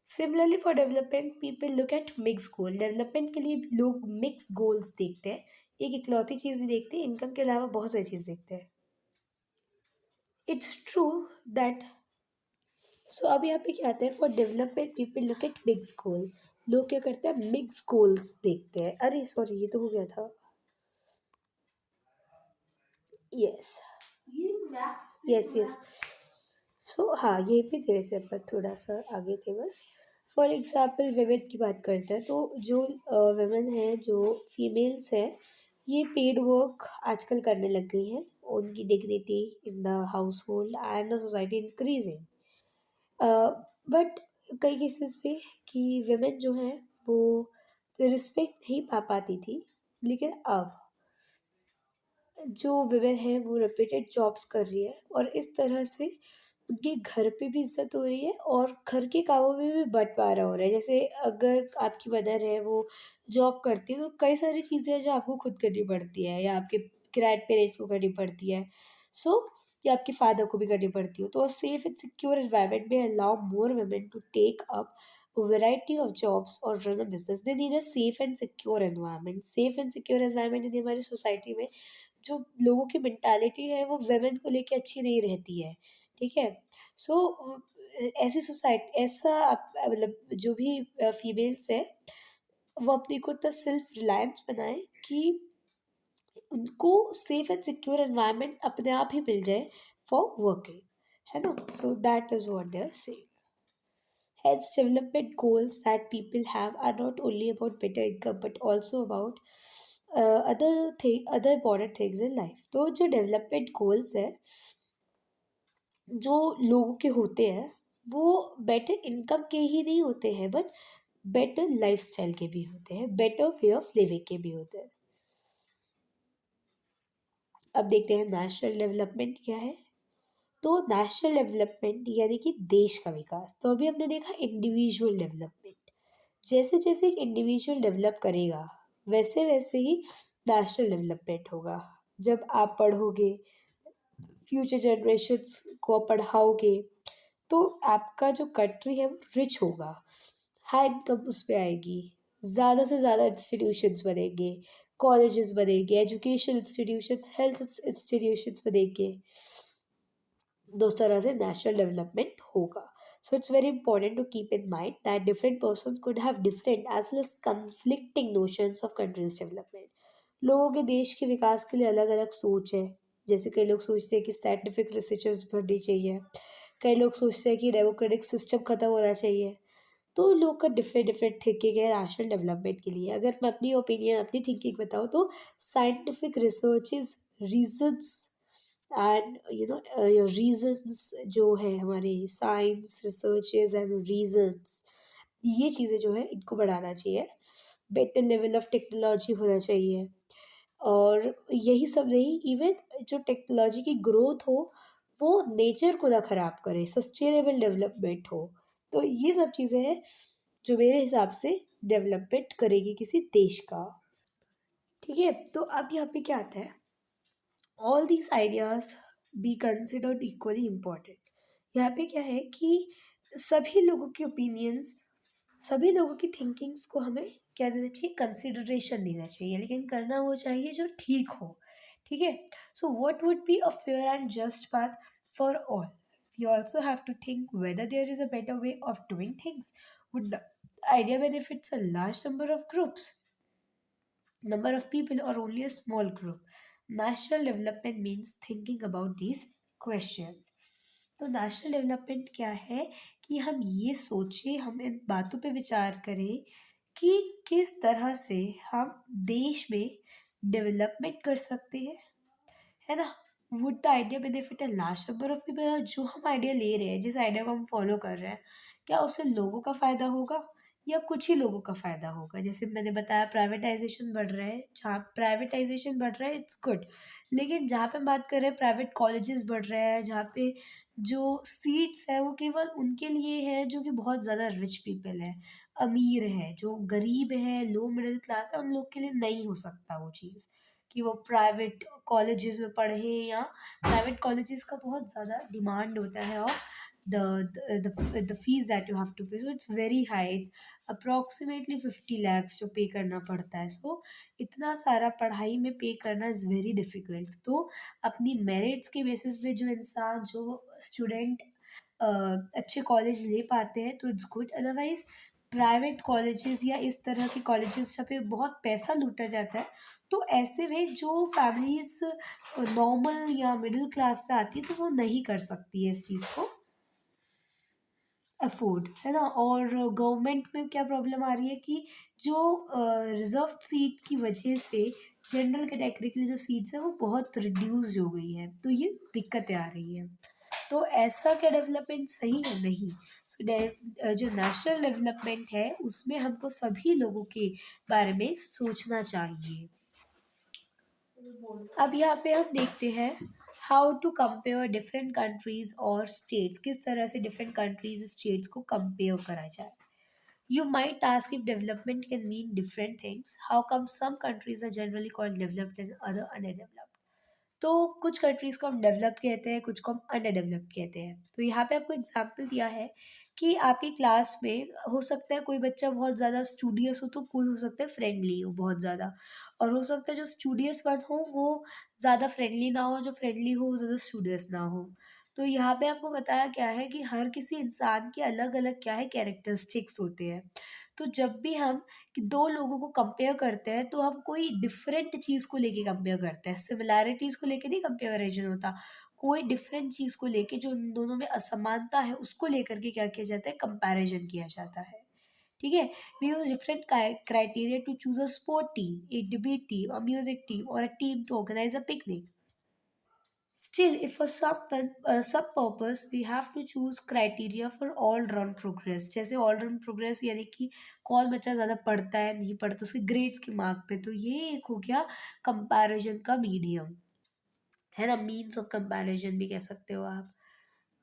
Similarly for development people look at mix goal. Development के लिए लोग मिक्स गोल्स देखते हैं, एक इकलौती चीज़ नहीं देखते, इनकम के अलावा बहुत सारी चीज़ देखते हैं। It's true that. सो अब यहाँ पे क्या आता है, for development people look at mix goal. लोग क्या करते हैं, मिक्स गोल्स देखते हैं। अरे सॉरी, ये तो हो गया था। Yes, yes yes. सो हाँ, ये भी थे वैसे, पर थोड़ा सा आगे थे बस। फॉर एग्जाम्पल वेमेन की बात करते हैं, तो जो वेमेन हैं, जो फीमेल्स हैं, ये पेड वर्क आजकल करने लग गई हैं, उनकी dignity in the house hold and the society increasing. But कई केसेस पे कि वेमेन जो हैं वो रिस्पेक्ट नहीं पा पाती थी, लेकिन अब जो विमेन है वो रेप्यूटेड जॉब्स कर रही है, और इस तरह से उनके घर पे भी इज़्ज़त हो रही है और घर के कामों में भी बँटवारा हो रहा है। जैसे अगर आपकी मदर है वो जॉब करती है तो कई सारी चीज़ें हैं जो आपको खुद करनी पड़ती है या आपके ग्रैंड पेरेंट्स को करनी पड़ती है। सो या आपके फादर को भी करनी पड़ती हो। तो a safe and secure environment may allow more women to take up a variety of jobs or run a business. They need a safe and secure environment. Safe and secure environment यदि हमारी society में जो लोगों की mentality है वो women को लेके अच्छी नहीं रहती है, ठीक है? सो ऐसी ऐसा मतलब जो भी फीमेल्स हैं वो अपने को इतना सेल्फ रिलायंस बनाएँ कि उनको सेफ एंड सिक्योर एनवायरनमेंट अपने आप ही मिल जाए फॉर वर्किंग, है ना? So that is what they are saying. Hence, development goals that people have are not only about better income but also about other important things in life. तो जो development goals है जो लोगों के होते हैं वो बेटर इनकम के ही नहीं होते हैं बट बेटर लाइफस्टाइल के भी होते हैं, बेटर वे ऑफ लिविंग के भी होते हैं। अब देखते हैं नेशनल डेवलपमेंट क्या है। तो नेशनल डेवलपमेंट यानी कि देश का विकास। तो अभी हमने देखा इंडिविजुअल डेवलपमेंट। जैसे जैसे एक इंडिविजुअल डेवलप करेगा वैसे वैसे ही नेशनल डेवलपमेंट होगा। जब आप पढ़ोगे, फ्यूचर जनरेशन्स को पढ़ाओगे तो आपका जो कंट्री है वो रिच होगा, हाई इनकम उस पे आएगी, ज़्यादा से ज़्यादा इंस्टीट्यूशंस बनेंगे, कॉलेजेस बनेंगे, एजुकेशन इंस्टीट्यूशंस, हेल्थ इंस्टीट्यूशंस बनेंगे। तो उस तरह से नेशनल डेवलपमेंट होगा। So it's very important to keep in mind that different person could have different as well as conflicting notions of countries development. लोगों के देश के विकास के लिए अलग अलग सोच है। जैसे कई लोग सोचते हैं कि साइंटिफिक रिसर्चर्स बढ़नी चाहिए, कई लोग सोचते हैं कि डेमोक्रेटिक सिस्टम खत्म होना चाहिए। तो लोग का डिफरेंट डिफरेंट थिंकिंग है नेशनल डेवलपमेंट के लिए। अगर मैं अपनी ओपिनियन अपनी थिंकिंग बताऊँ तो scientific researches reasons and reasons जो है हमारे साइंस रिसर्चेस एंड रीजंस, ये चीज़ें जो है इनको बढ़ाना चाहिए। बेटर लेवल ऑफ टेक्नोलॉजी होना चाहिए और यही सब नहीं, इवन जो टेक्नोलॉजी की ग्रोथ हो वो नेचर को ना खराब करे, सस्टेनेबल डेवलपमेंट हो। तो ये सब चीज़ें हैं जो मेरे हिसाब से डेवलपमेंट करेगी किसी देश का। ठीक है, तो अब यहाँ पे क्या आता है, all these ideas be considered equally important. यहाँ पे क्या है कि सभी लोगों की ओपिनियंस, सभी लोगों की थिंकिंग्स को हमें क्या देना चाहिए, कंसिडरेशन देना चाहिए, लेकिन करना वो चाहिए जो ठीक हो। ठीक है, so what would be a fair and just path for all. We also have to think whether there is a better way of doing things. Would the idea benefits a large number of groups, number of people, or only a small group? National development means thinking about these questions. तो national development क्या है कि हम ये सोचें, हम इन बातों पे विचार करें कि किस तरह से हम देश में डेवलपमेंट कर सकते हैं, है ना? Would the idea benefit a large number of people. जो हम आइडिया ले रहे हैं, जिस आइडिया को हम फॉलो कर रहे हैं, क्या उससे लोगों का फ़ायदा होगा या कुछ ही लोगों का फ़ायदा होगा? जैसे मैंने बताया प्राइवेटाइजेशन बढ़ रहा है, जहाँ प्राइवेटाइजेशन बढ़ रहा है इट्स गुड, लेकिन जहाँ पे हम बात कर रहे हैं प्राइवेट कॉलेजेस बढ़ रहे हैं, जहाँ पे जो सीट्स है वो केवल उनके लिए है जो कि बहुत ज़्यादा रिच पीपल है, अमीर है, जो गरीब है, लो मिडिल क्लास है, उन लोग के लिए नहीं हो सकता वो चीज़ कि वो प्राइवेट कॉलेजेस में पढ़ें, या प्राइवेट कॉलेजेस का बहुत ज़्यादा डिमांड होता है of the fees that you have to pay, so it's very high, it's approximately 50 lakhs जो पे करना पड़ता है। सो इतना सारा पढ़ाई में पे करना इज़ वेरी डिफ़िकल्ट। तो अपनी मेरिट्स के बेसिस पे जो इंसान, जो स्टूडेंट अच्छे कॉलेज ले पाते हैं तो it's good, otherwise private colleges या इस तरह के कॉलेजेस जहाँ पे बहुत पैसा लूटा जाता है, तो ऐसे में जो फैमिलीज़ नॉर्मल या मिडिल क्लास से आती है तो वो नहीं कर सकती है इस चीज़ को अफ़ोर्ड, है ना? और गवर्नमेंट में क्या प्रॉब्लम आ रही है कि जो रिज़र्व्ड सीट की वजह से जनरल कैटेगरी के लिए जो सीट्स हैं वो बहुत रिड्यूस हो गई है, तो ये दिक्कतें आ रही हैं। तो ऐसा क्या डेवलपमेंट सही है? नहीं। जो नेशनल डेवलपमेंट है उसमें हमको सभी लोगों के बारे में सोचना चाहिए। अब यहाँ पे हम देखते हैं how to compare different countries और स्टेट्स, किस तरह से डिफरेंट कंट्रीज स्टेट्स को कंपेयर करा जाए. You might ask if development can mean different things. How come some countries are generally called developed and other underdeveloped? तो कुछ कंट्रीज़ को हम डेवलप्ड कहते हैं, कुछ को हम अंडर डेवलप्ड कहते हैं. तो यहाँ पे आपको एग्जांपल दिया है कि आपकी क्लास में हो सकता है कोई बच्चा बहुत ज़्यादा स्टूडियस हो, तो कोई हो सकता है फ्रेंडली हो बहुत ज़्यादा, और हो सकता है जो स्टूडियस वन हो वो ज़्यादा फ्रेंडली ना हो, जो फ्रेंडली हो वो ज़्यादा स्टूडियस ना हो. तो यहाँ पे आपको बताया क्या है कि हर किसी इंसान के अलग अलग क्या है कैरेक्टरिस्टिक्स होते हैं. तो जब भी हम कि दो लोगों को कंपेयर करते हैं तो हम कोई डिफरेंट चीज़ को लेके कंपेयर करते हैं, सिमिलैरिटीज़ को लेके नहीं कंपेरिजन होता. कोई डिफरेंट चीज़ को लेके जो उन दोनों में असमानता है उसको लेकर के क्या किया जाता है, कंपैरिजन किया जाता है. ठीक है. We use different criteria to choose a sport team, a debate team, a music team और a team to organise a picnic. Still, if for some purpose we have to choose criteria for all round progress. जैसे all round progress यानी कि कौन बच्चा ज़्यादा पढ़ता है नहीं पढ़ता उसके ग्रेड्स के मार्क पे, तो ये एक हो गया कंपैरिजन का मीडियम, है ना, मीन्स ऑफ कंपैरिजन भी कह सकते हो आप.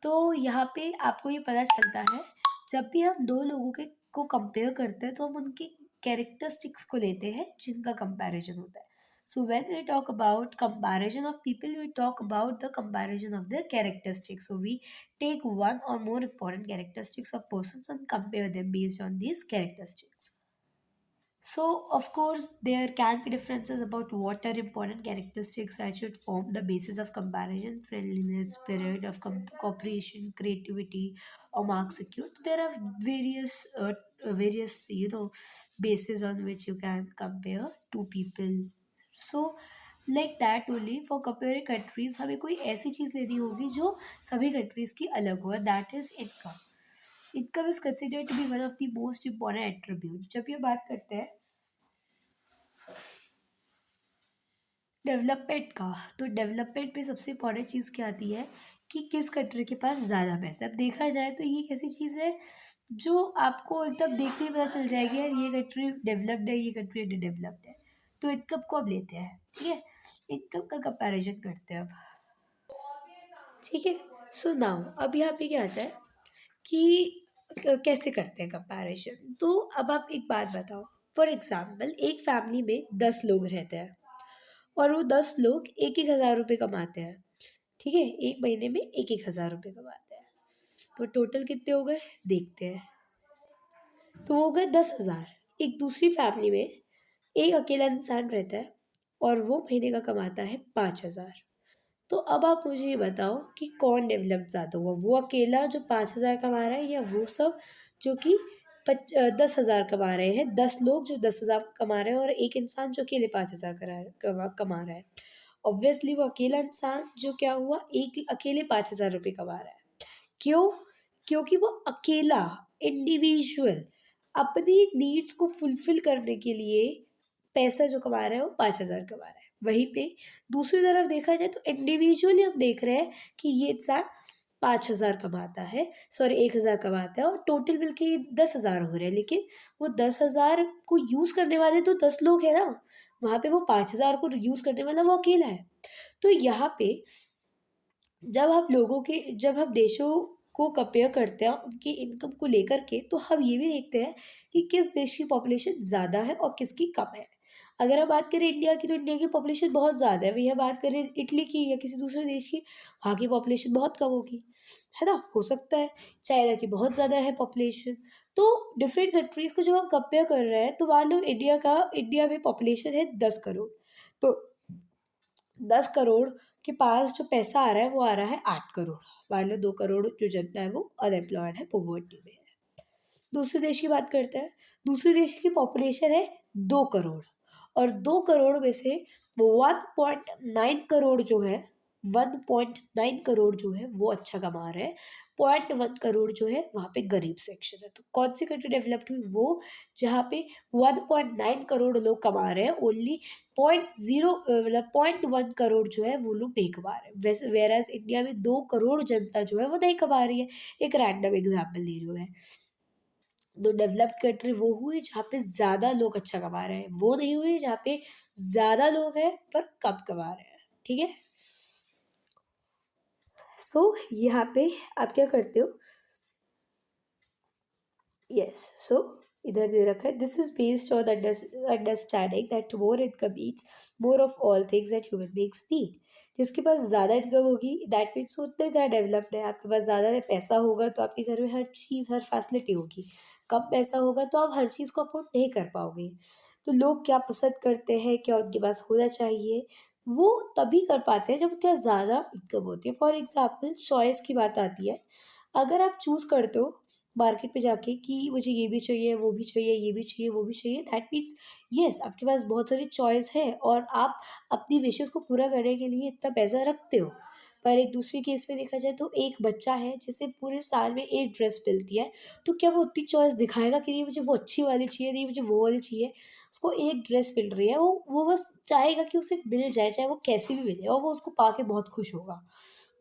तो यहाँ पे आपको ये पता चलता है जब भी हम दो लोगों के को कंपेयर करते हैं तो हम उनकी कैरेक्टरिस्टिक्स को लेते हैं जिनका कंपैरिजन होता है. So when we talk about comparison of people we talk about the comparison of the characteristics. So we take one or more important characteristics of persons and compare them based on these characteristics. So, of course, there can be differences about what are important characteristics that should form the basis of comparison: friendliness, spirit of cooperation, creativity, or marks secured. There are various bases on which you can compare two people. So, like that only for comparing countries हमें कोई ऐसी चीज़ लेनी होगी जो सभी countries की अलग हो. That is income. Income is considered to be one of the most important attribute. जब ये बात करते हैं डेवलपमेंट का, तो डेवलपमेंट में सबसे इम्पोर्टेंट चीज़ क्या आती है कि किस कंट्री के पास ज़्यादा पैसा है. अब देखा जाए तो ये एक ऐसी चीज़ है जो आपको एकदम देखते ही पता चल जाएगी यार ये कंट्री डेवलप्ड है, ये कंट्री अंडर डेवलप्ड है. तो इनकम को अब लेते हैं. ठीक है. इनकम का कंपैरिजन करते हैं अब. ठीक है. सो नाउ अब यहाँ पे क्या आता है कि कैसे करते हैं कंपैरिजन. तो अब आप एक बात बताओ. फॉर एग्जाम्पल एक फैमिली में 10 लोग रहते हैं और वो 10 लोग एक एक हज़ार रुपये कमाते हैं. ठीक है. एक महीने में एक एक हज़ार रुपये कमाते हैं. तो टोटल कितने हो गए देखते हैं. तो वो हो गए 10,000. एक दूसरी फैमिली में एक अकेला इंसान रहता है और वो महीने का कमाता है 5,000. तो अब आप मुझे ये बताओ कि कौन डेवलप ज़्यादा हुआ, वो अकेला जो 5,000 कमा रहा है या वो सब जो कि 10,000 कमा रहे हैं. 10 लोग जो 10,000 कमा रहे हैं और एक इंसान जो अकेले 5,000 कमा रहा है. ऑब्वियसली वो अकेला इंसान जो क्या हुआ एक अकेले 5,000 रुपये कमा रहा है. क्यों? क्योंकि वो अकेला इंडिविजुअल अपनी नीड्स को फुलफिल करने के लिए पैसा जो कमा रहा है वो 5,000 कमा रहा है. वहीं पे दूसरी तरफ देखा जाए तो इंडिविजुअली हम देख रहे हैं कि ये इंसान 5,000 कमाता है, सॉरी 1,000 कमाता है, और टोटल मिलके ये 10,000 हो रहे हैं. लेकिन वो 10,000 को यूज़ करने वाले तो 10 लोग हैं ना. वहाँ पे वो 5,000 को यूज़ करने वाला वो अकेला है. तो यहाँ पे जब हम देशों को कंपेयर करते हैं उनकी इनकम को लेकर के, तो हम ये भी देखते हैं कि किस देश की पॉपुलेशन ज़्यादा है और किसकी कम है. अगर हम बात करें इंडिया की तो इंडिया की पॉपुलेशन बहुत ज़्यादा है. वही बात करें इटली की या किसी दूसरे देश की, वहाँ की पॉपुलेशन बहुत कम होगी, है ना. हो सकता है चाइना की बहुत ज़्यादा है पॉपुलेशन. तो डिफरेंट कंट्रीज़ को जब हम कंपेयर कर रहे हैं तो मान लो इंडिया में पॉपुलेशन है 10 करोड़. तो 10 करोड़ के पास जो पैसा आ रहा है वो आ रहा है 8 करोड़. मान लो 2 करोड़ जो जनता है वो अनएम्प्लॉयड है, पोवर्टी में है. दूसरे देश की बात करते हैं. दूसरे देश की पॉपुलेशन है 2 करोड़, और 2 करोड़ में से 1.9 करोड़ जो है 1.9 करोड़ जो है वो अच्छा कमा रहे हैं. 0.1 करोड़ जो है वहाँ पे गरीब सेक्शन है. तो कौन सी कंट्री डेवलप्ड हुई? वो जहाँ पे 1.9 करोड़ लोग कमा रहे हैं, ओनली 0.1 करोड़ जो है वो लोग नहीं कमा रहे हैं. वैसे वेराज इंडिया में 2 करोड़ जनता जो है वो नहीं कमा रही है. एक रैंडम एग्जाम्पल दे रही हूँ मैं. तो डेवलप्ड कंट्री वो हुई जहाँ पे ज़्यादा लोग अच्छा कमा रहे हैं, वो नहीं हुई जहाँ पे ज़्यादा लोग हैं पर कम कमा रहे हैं. ठीक है. सो यहाँ पे आप क्या करते हो, यस, सो इधर दे रखा है, this is based on understanding that more income means more of all things that human beings need. जिसके पास ज़्यादा इनकम होगी दैट मीन्स वो उतने ज़्यादा डेवलप्ड है। आपके पास ज़्यादा पैसा होगा तो आपके घर में हर चीज़, हर फैसिलिटी होगी। कम पैसा होगा तो आप हर चीज़ को अफोर्ड नहीं कर पाओगे। तो लोग क्या पसंद करते हैं, क्या उनके पास होना चाहिए, वो तभी कर पाते हैं जब उनके पास ज़्यादा इनकम होती है। फॉर एग्जाम्पल चॉइस की बात आती है। अगर आप चूज़ करते हो मार्केट में जाके कि मुझे ये भी चाहिए, वो भी चाहिए, ये भी चाहिए, वो भी चाहिए, दैट मीन्स येस आपके पास बहुत सारी चॉइस है और आप अपनी विशेज़ को पूरा करने के लिए इतना पैसा रखते हो। पर एक दूसरे केस में देखा जाए तो एक बच्चा है जिसे पूरे साल में एक ड्रेस मिलती है, तो क्या वो उतनी चॉइस दिखाएगा कि नहीं मुझे वो अच्छी वाली चाहिए, नहीं मुझे वो वाली चाहिए। उसको एक ड्रेस मिल रही है, वो बस चाहेगा कि उसे मिल जाए, चाहे वो कैसी भी मिले और वो उसको पाके बहुत खुश होगा।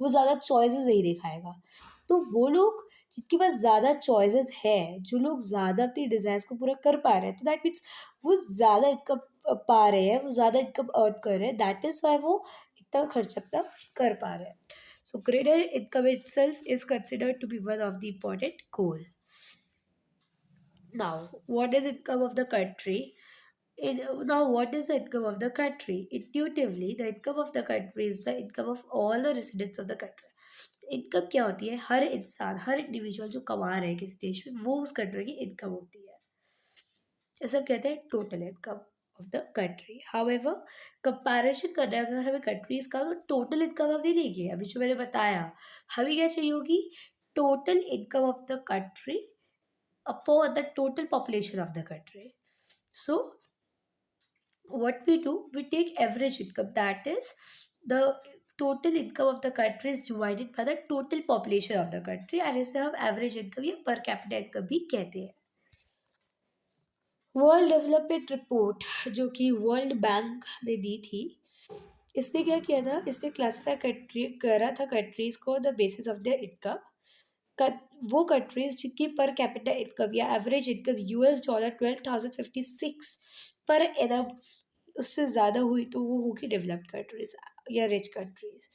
वो ज़्यादा चॉइसेस नहीं दिखाएगा। तो वो लोग जिनके पास ज़्यादा चॉइसेस है, जो लोग ज़्यादा अपनी डिज़ायर्स को पूरा कर पा रहे हैं, तो दैट मीन्स वो ज़्यादा इनकम पा रहे हैं, वो ज़्यादा इनकम अर्न कर रहे हैं, दैट इज़ वाई वो इतना खर्च अपना कर पा रहे हैं। So greater income itself is considered to be one of the important goal. Now, what is income of the country? Now, what is the income of the country? Intuitively, the income of the country is the income of all the residents of the country. Income क्या होती है? हर इंसान, हर individual जो कमा रहे हैं किसी देश में, वो उस कंट्री की इनकम होती है। जैसे हम कहते हैं total income of the country. However, comparison करना है अगर हमें कंट्रीज का, तो टोटल इनकम हम नहीं लेंगे। अभी जो मैंने बताया, हमें क्या चाहिए होगी? Total income of the country upon the total population of the country. So, what we do, we take average income, that is, the total income of the country is divided by the total population of the country, and इसे हम average income या per capita income भी कहते हैं। World development report जो कि world bank ने दी थी, इसने क्या किया था? इसने क्लासीफाई कंट्री करा था कंट्रीज को the basis of their income. वो कंट्रीज जिनकी पर कैपिटा इनकम या एवरेज इनकम $12 12,056 पर एनम उससे ज़्यादा हुई, तो वो होगी डेवलप्ड कंट्रीज या रिच कंट्रीज।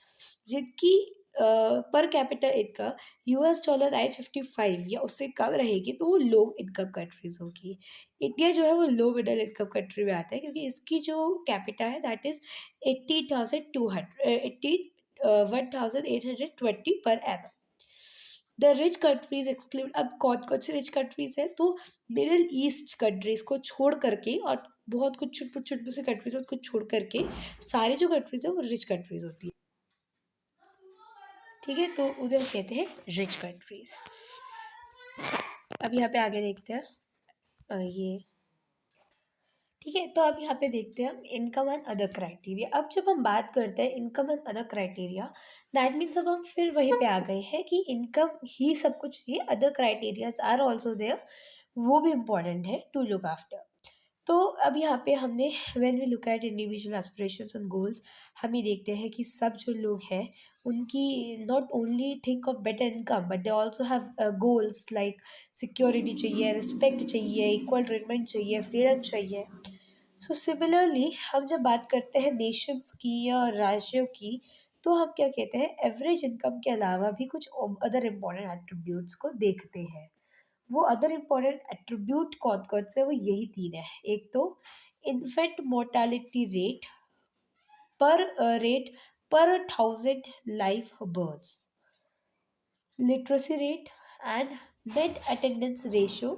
जिनकी पर कैपिटा इनकम $9 955 या उससे कम रहेगी, तो वो लो इनकम कंट्रीज होगी। इंडिया जो है वो लो मिडल इनकम कंट्री में आता है, क्योंकि इसकी जो कैपिटा है that is 18,820 per annum. The rich countries exclude, अब कौन कौन सी रिच कंट्रीज है? तो मिडिल ईस्ट कंट्रीज को छोड़ करके और बहुत कुछ छोटे छोटे से कंट्रीज है उसको छोड़ करके सारी जो कंट्रीज है वो रिच कंट्रीज होती है। ठीक है, तो उधर कहते हैं रिच कंट्रीज। अब यहाँ पे आगे देखते हैं ये, ठीक है। तो अब यहाँ पे देखते हैं हम इनकम एंड अदर क्राइटेरिया। अब जब हम बात करते हैं income and other criteria, that means अब हम फिर वहीं पे आ गए हैं कि इनकम ही सब कुछ नहीं है, other criterias are also there, वो भी इम्पॉर्टेंट है टू लुक आफ्टर। तो अब यहाँ पे हमने when we look at individual aspirations and goals, हम ये देखते हैं कि सब जो लोग हैं उनकी not only think of better income, but they also have goals like security चाहिए, रिस्पेक्ट चाहिए, इक्वल ट्रीटमेंट चाहिए, फ्रीडम चाहिए। सो सिमिलरली हम जब बात करते हैं नेशंस की या राज्यों की, तो हम क्या कहते हैं? एवरेज इनकम के अलावा भी कुछ अदर इम्पॉर्टेंट एट्रीब्यूट्स को देखते हैं। वो अदर इम्पॉर्टेंट एट्रीब्यूट कौन कौन से? वो यही तीन है। एक तो infant mortality rate per 1,000 life births, literacy rate and net attendance ratio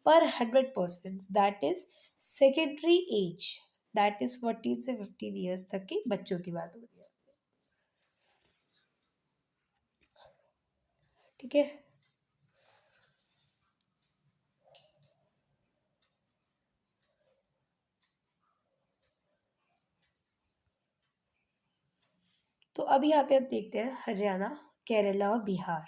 per 100%, that is secondary age, that is 14 से 15 ईयर्स तक के बच्चों की बात हो रही है। ठीक है, तो अब यहाँ पे हम देखते हैं हरियाणा, केरला और बिहार।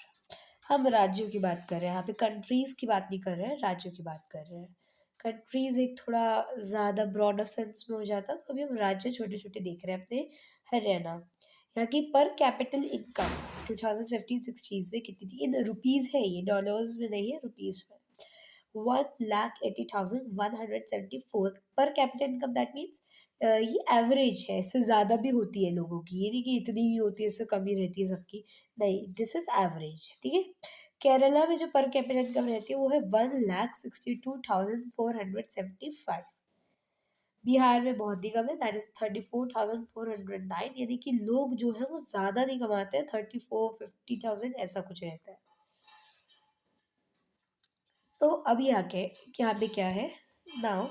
हम राज्यों की बात कर रहे हैं, यहाँ पे कंट्रीज़ की बात नहीं कर रहे हैं, राज्यों की बात कर रहे हैं। कंट्रीज़ एक थोड़ा ज़्यादा ब्रॉडर सेंस में हो जाता, तो अभी हम राज्य छोटे छोटे देख रहे हैं अपने। हरियाणा, यहाँ की पर कैपिटल इनकम 2015-16 में कितनी थी? इन रुपीज़ है, ये डॉलर्स में नहीं है, रुपीज़ में। 1,80,174 पर कैपिटल इनकम, दैट मीन्स ये एवरेज है, इससे ज़्यादा भी होती है लोगों की, ये नहीं कि इतनी ही होती है, इससे कम ही रहती है सबकी, नहीं, दिस इज़ एवरेज, ठीक है। केरला में जो पर कैपिटा इनकम रहती है वो है 1,62,475। बिहार में बहुत ही कम है, दैट इज़ 34,409, यानी कि लोग जो है वो ज़्यादा नहीं कमाते हैं, 34-50,000 ऐसा कुछ रहता है। तो अब यहाँ पे क्या है now,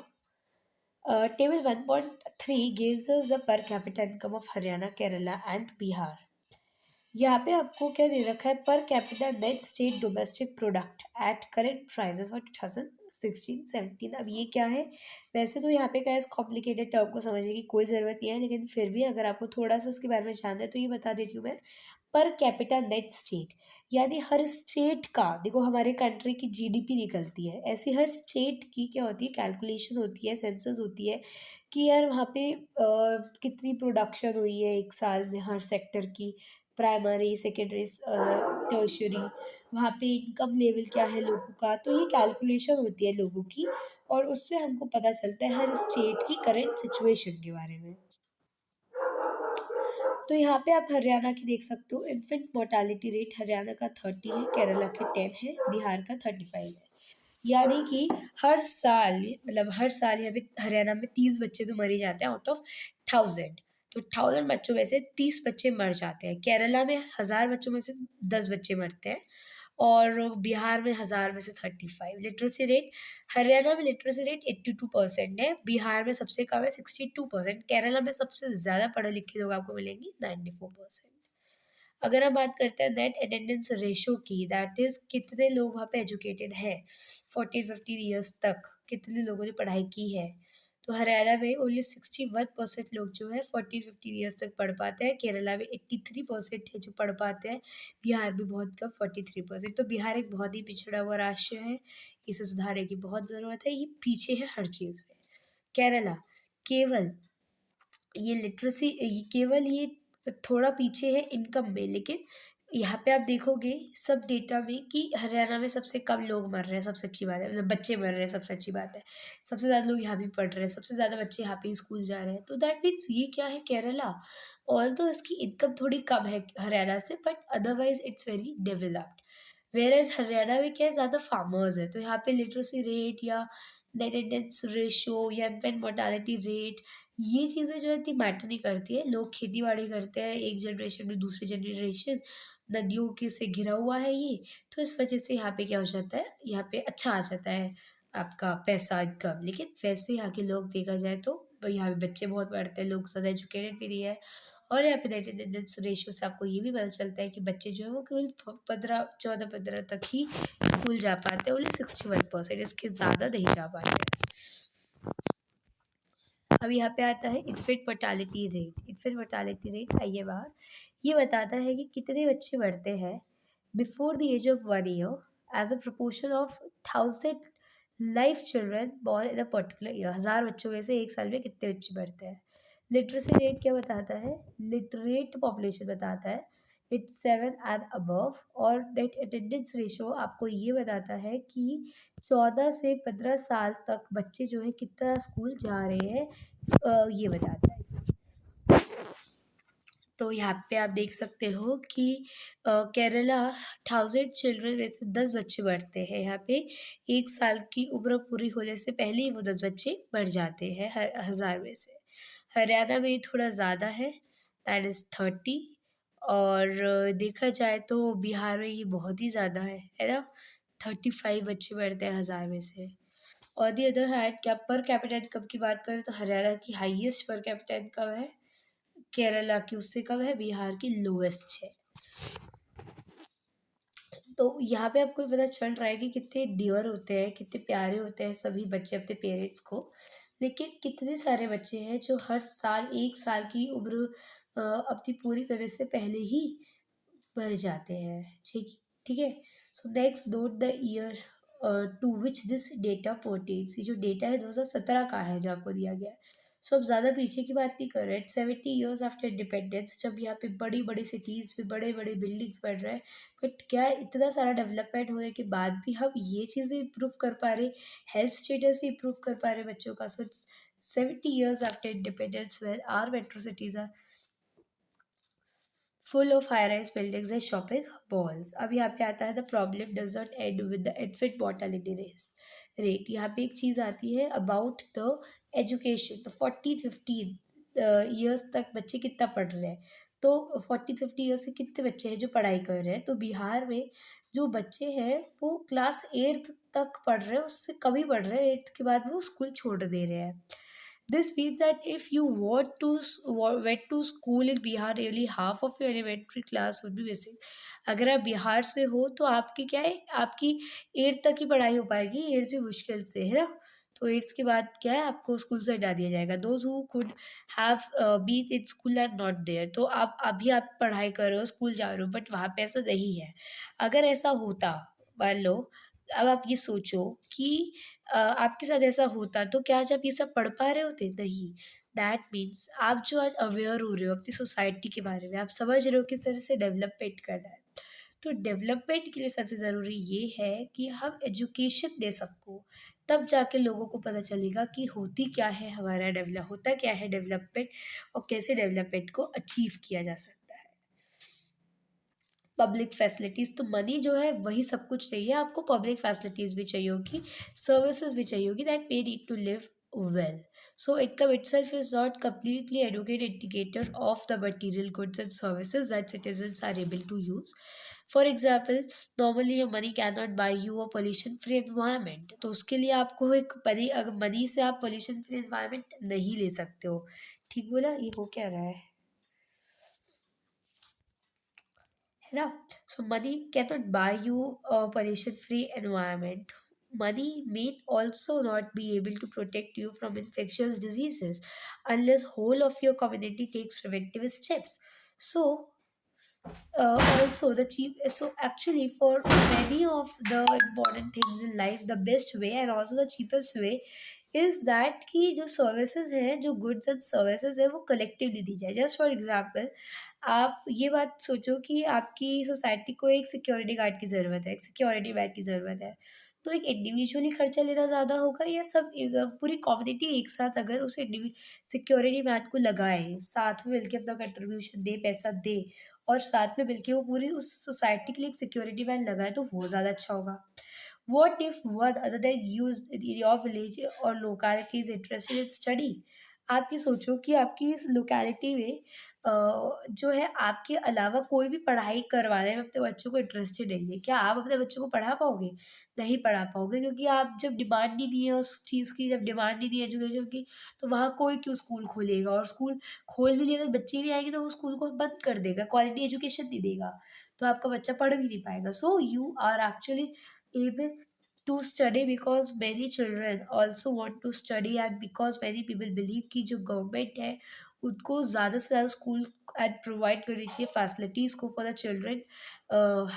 table 1.3 gives us the per capita income of Haryana, Kerala and Bihar. यहाँ पे आपको क्या दे रखा है, per capita net state domestic product at current prices for 2016-17। अब ये क्या है, वैसे तो यहाँ पे क्या है, इस कॉम्प्लिकेटेड टर्म को समझने की कोई ज़रूरत नहीं है, लेकिन फिर भी अगर आपको थोड़ा सा इसके बारे में जानना है तो ये बता देती हूँ मैं। पर कैपिटा नेट स्टेट, यानी हर स्टेट का, देखो हमारे कंट्री की जीडीपी निकलती है, ऐसी हर स्टेट की क्या होती है, कैलकुलेशन होती है, सेंसस होती है कि यार वहाँ पे कितनी प्रोडक्शन हुई है एक साल में हर सेक्टर की, प्राइमरी, सेकेंडरी, टर्शियरी, वहाँ पे इनकम लेवल क्या है लोगों का, तो ये कैलकुलेशन होती है लोगों की, और उससे हमको पता चलता है हर स्टेट की करंट सिचुएशन के बारे में। तो यहाँ पे आप हरियाणा की देख सकते हो, इन्फेंट मोर्टालिटी रेट हरियाणा का 30 है, केरला के 10 है, बिहार का 35 है। यानी कि हर साल, मतलब हर साल यहाँ पे हरियाणा में 30 बच्चे तो मर ही जाते हैं आउट ऑफ 1000। तो 1000 बच्चों में से 30 बच्चे मर जाते हैं। केरला में 1000 बच्चों में से 10 बच्चे मरते हैं, और बिहार में 1000 में से 35। लिटरेसी रेट, हरियाणा में लिटरेसी रेट 82% है, बिहार में सबसे कम है 62%, केरला में सबसे ज़्यादा पढ़े लिखे लोग आपको मिलेंगे 94%। अगर हम बात करते हैं नेट अटेंडेंस रेशो की, दैट इज़ कितने लोग वहाँ पे एजुकेटेड हैं 14-15 ईयर्स तक, कितने लोगों ने पढ़ाई की है, तो हरियाणा में ओनली 61% लोग जो है 14-15 ईयर्स तक पढ़ पाते हैं, केरला में 83% है जो पढ़ पाते हैं, बिहार में बहुत कम 43%। तो बिहार एक बहुत ही पिछड़ा हुआ राज्य है, इसे सुधारने की बहुत ज़रूरत है, ये पीछे है हर चीज़ में। केरला केवल ये लिटरेसी, ये केवल ये थोड़ा पीछे है इनकम में, लेकिन यहाँ पे आप देखोगे सब डेटा में कि हरियाणा में सबसे कम लोग मर रहे हैं, सबसे अच्छी बात है, मतलब बच्चे मर रहे हैं, सबसे अच्छी बात है, सबसे ज़्यादा लोग यहाँ भी पढ़ रहे हैं, सबसे ज़्यादा बच्चे यहाँ पे स्कूल जा रहे हैं, तो दैट मीन्स ये क्या है, केरला ऑल तो इसकी इनकम थोड़ी कम है हरियाणा से, but otherwise it's very developed. Whereas Haryana में क्या है, ज़्यादा फार्मर्स है, तो यहाँ पे लिटरेसी रेट या नेट अटेंडेंस रेशो या इन्फेंट मोर्टालिटी रेट, ये चीज़ें जो है इतनी मैटर नहीं करती है। लोग खेती बाड़ी करते हैं, एक जनरेशन में दूसरी जनरेशन, नदियों के से घिरा हुआ है ये, तो इस वजह से यहाँ पे क्या हो जाता है, यहाँ पे अच्छा आ जाता है आपका पैसा इनकम। लेकिन वैसे यहाँ के लोग देखा जाए तो यहाँ पे बच्चे बहुत बढ़ते हैं, लोग ज़्यादा एजुकेटेड भी नहीं है, और यहाँ पे नेट अटेंडेंस रेशियो से आपको ये भी पता चलता है कि बच्चे जो है वो केवल 14 15 तक ही स्कूल जा पाते हैं, ओनली 61%, इसके ज़्यादा नहीं जा पाते। अब यहाँ पे आता है infant mortality rate. Infant mortality rate आइए बाहर, ये बताता है कि कितने बच्चे मरते हैं before the age of 1 year as a proportion of 1000 life children born in a particular year. 1000 बच्चों में से एक साल में कितने बच्चे मरते हैं। लिटरेसी रेट क्या बताता है, लिटरेट पॉपुलेशन बताता है इट्स 7 एंड अबव, और नेट अटेंडेंस रेशो आपको ये बताता है कि 14 से 15 साल तक बच्चे जो है कितना स्कूल जा रहे हैं, ये बताता है। तो यहाँ पे आप देख सकते हो कि केरला 1000 चिल्ड्रन में से 10 बच्चे मरते हैं। यहाँ पे एक साल की उम्र पूरी होने से पहले ही वो 10 बच्चे मर जाते हैं हर 1000 में से। हरियाणा में ये थोड़ा ज़्यादा है, दैट इज़ 30, और देखा जाए तो बिहार में ये बहुत ही ज़्यादा है ना, 35 बच्चे मरते हैं 1000 में से। और दी अदर हैंड क्या पर कैपिटा इनकम की बात करें तो हरियाणा की हाईएस्ट पर कैपिटा इनकम है, केरला की उससे कम है, बिहार की लोएस्ट है। तो यहाँ पे आपको पता चल रहा है कि कितने डियर होते हैं, कितने प्यारे होते हैं सभी बच्चे अपने पेरेंट्स को, लेकिन कितने सारे बच्चे हैं जो हर साल 1 साल की उम्र अपनी पूरी करने से पहले ही मर जाते हैं। ठीक ठीक है। So next note the year to which this data pertains. ये जो डेटा है 2017 का है जो आपको दिया गया है। सो अब ज़्यादा पीछे की बात नहीं कर रहे हैं, 70 ईयर्स आफ्टर इंडिपेंडेंस, जब यहाँ पे बड़ी बड़ी सिटीज़ में बड़े बड़े बिल्डिंग्स बन रहे हैं, बट क्या इतना सारा डेवलपमेंट होने के बाद भी हम ये चीज़ें इम्प्रूव कर पा रहे, हेल्थ स्टेटस इम्प्रूव कर पा रहे बच्चों का। So it's 70 years after independence, where our metro cities are full of high-rise buildings and shopping malls. अब यहाँ पे आता है the problem does not end with the infant mortality rate. यहाँ पे एक चीज़ आती है about the education. तो 40-15 years तक बच्चे कितना पढ़ रहे हैं. तो 40-50 years से कितने बच्चे हैं जो पढ़ाई कर रहे हैं. तो बिहार में जो बच्चे हैं वो क्लास 8th तक पढ़ रहे हैं, उससे कम ही पढ़ रहे हैं. 8th के बाद वो स्कूल छोड़ दे रहे हैं. This means that if you went to school in Bihar, nearly half of your elementary class would be missing. अगर आप बिहार से हो तो आपकी क्या है, आपकी 8th तक ही पढ़ाई हो पाएगी. 8th भी मुश्किल से, है ना. तो 8th के बाद क्या है, आपको स्कूल से हटा दिया जाएगा. Those who could have been in school are not there. तो आप पढ़ाई कर रहे हो, स्कूल जा रहे हो, बट वहाँ पे ऐसा नहीं है. अगर ऐसा होता, मान लो, अब आप ये सोचो कि आपके साथ ऐसा होता तो क्या आज आप ये सब पढ़ पा रहे होते? नहीं. दैट मीन्स आप जो आज अवेयर हो रहे हो अपनी सोसाइटी के बारे में, आप समझ रहे हो किस तरह से डेवलपमेंट करना है. तो डेवलपमेंट के लिए सबसे ज़रूरी ये है कि हम एजुकेशन दें सबको. तब जाके लोगों को पता चलेगा कि होती क्या है हमारा डेवलप होता क्या है डेवलपमेंट, और कैसे डेवलपमेंट को अचीव किया जा सकता है. पब्लिक फैसिलिटीज़, तो मनी जो है वही सब कुछ नहीं है. आपको पब्लिक फैसिलिटीज़ भी चाहिए होगी, सर्विसेज भी चाहिए होगी, that may need to live well. So income itself is not completely adequate indicator of the material goods and services that citizens are able to use. For example, normally your money cannot buy you a pollution free environment. तो उसके लिए आपको एक money, अगर money से आप pollution free environment नहीं ले सकते हो. ठीक बोला? ये हो क्या रहा है ना. So money can not buy you a pollution free environment. Money may also not be able to protect you from infectious diseases unless whole of your community takes preventive steps. So also the cheap, so actually for many of the important things in life, the best way and also the cheapest way is that कि जो services हैं, जो goods and services है, वो collectively दी जाए. Just for example, आप ये बात सोचो कि आपकी सोसाइटी को एक सिक्योरिटी गार्ड की ज़रूरत है, एक सिक्योरिटी मैन की ज़रूरत है. तो एक इंडिविजुअली खर्चा लेना ज़्यादा होगा, या सब पूरी कम्युनिटी एक साथ अगर उस सिक्योरिटी मैन को लगाए, साथ में मिलके अपना कंट्रीब्यूशन दे, पैसा दे, और साथ में मिलके वो पूरी उस सोसाइटी के लिए एक सिक्योरिटी वैन लगाए, तो वो ज़्यादा अच्छा होगा. What if one other than used in your village or locality is interested in study? आप ये सोचो कि आपकी इस लोकेलिटी में अ, जो है आपके अलावा कोई भी पढ़ाई करवाने में अपने बच्चों को इंटरेस्टेड नहीं है. क्या आप अपने बच्चों को पढ़ा पाओगे? नहीं पढ़ा पाओगे, क्योंकि आप जब डिमांड नहीं दी है उस चीज़ की, जब डिमांड नहीं दी एजुकेशन की, तो वहाँ कोई क्यों स्कूल खोलेगा, और स्कूल खोल भी लिया तो बच्चे नहीं आएंगे तो वो स्कूल को बंद कर देगा, क्वालिटी एजुकेशन नहीं देगा, तो आपका बच्चा पढ़ भी नहीं पाएगा. So you are actually able to study because many children also want to study, and because many people believe कि जो गवर्नमेंट है उनको ज़्यादा से ज़्यादा स्कूल एंड प्रोवाइड करनी चाहिए फैसिलिटीज़ को for the children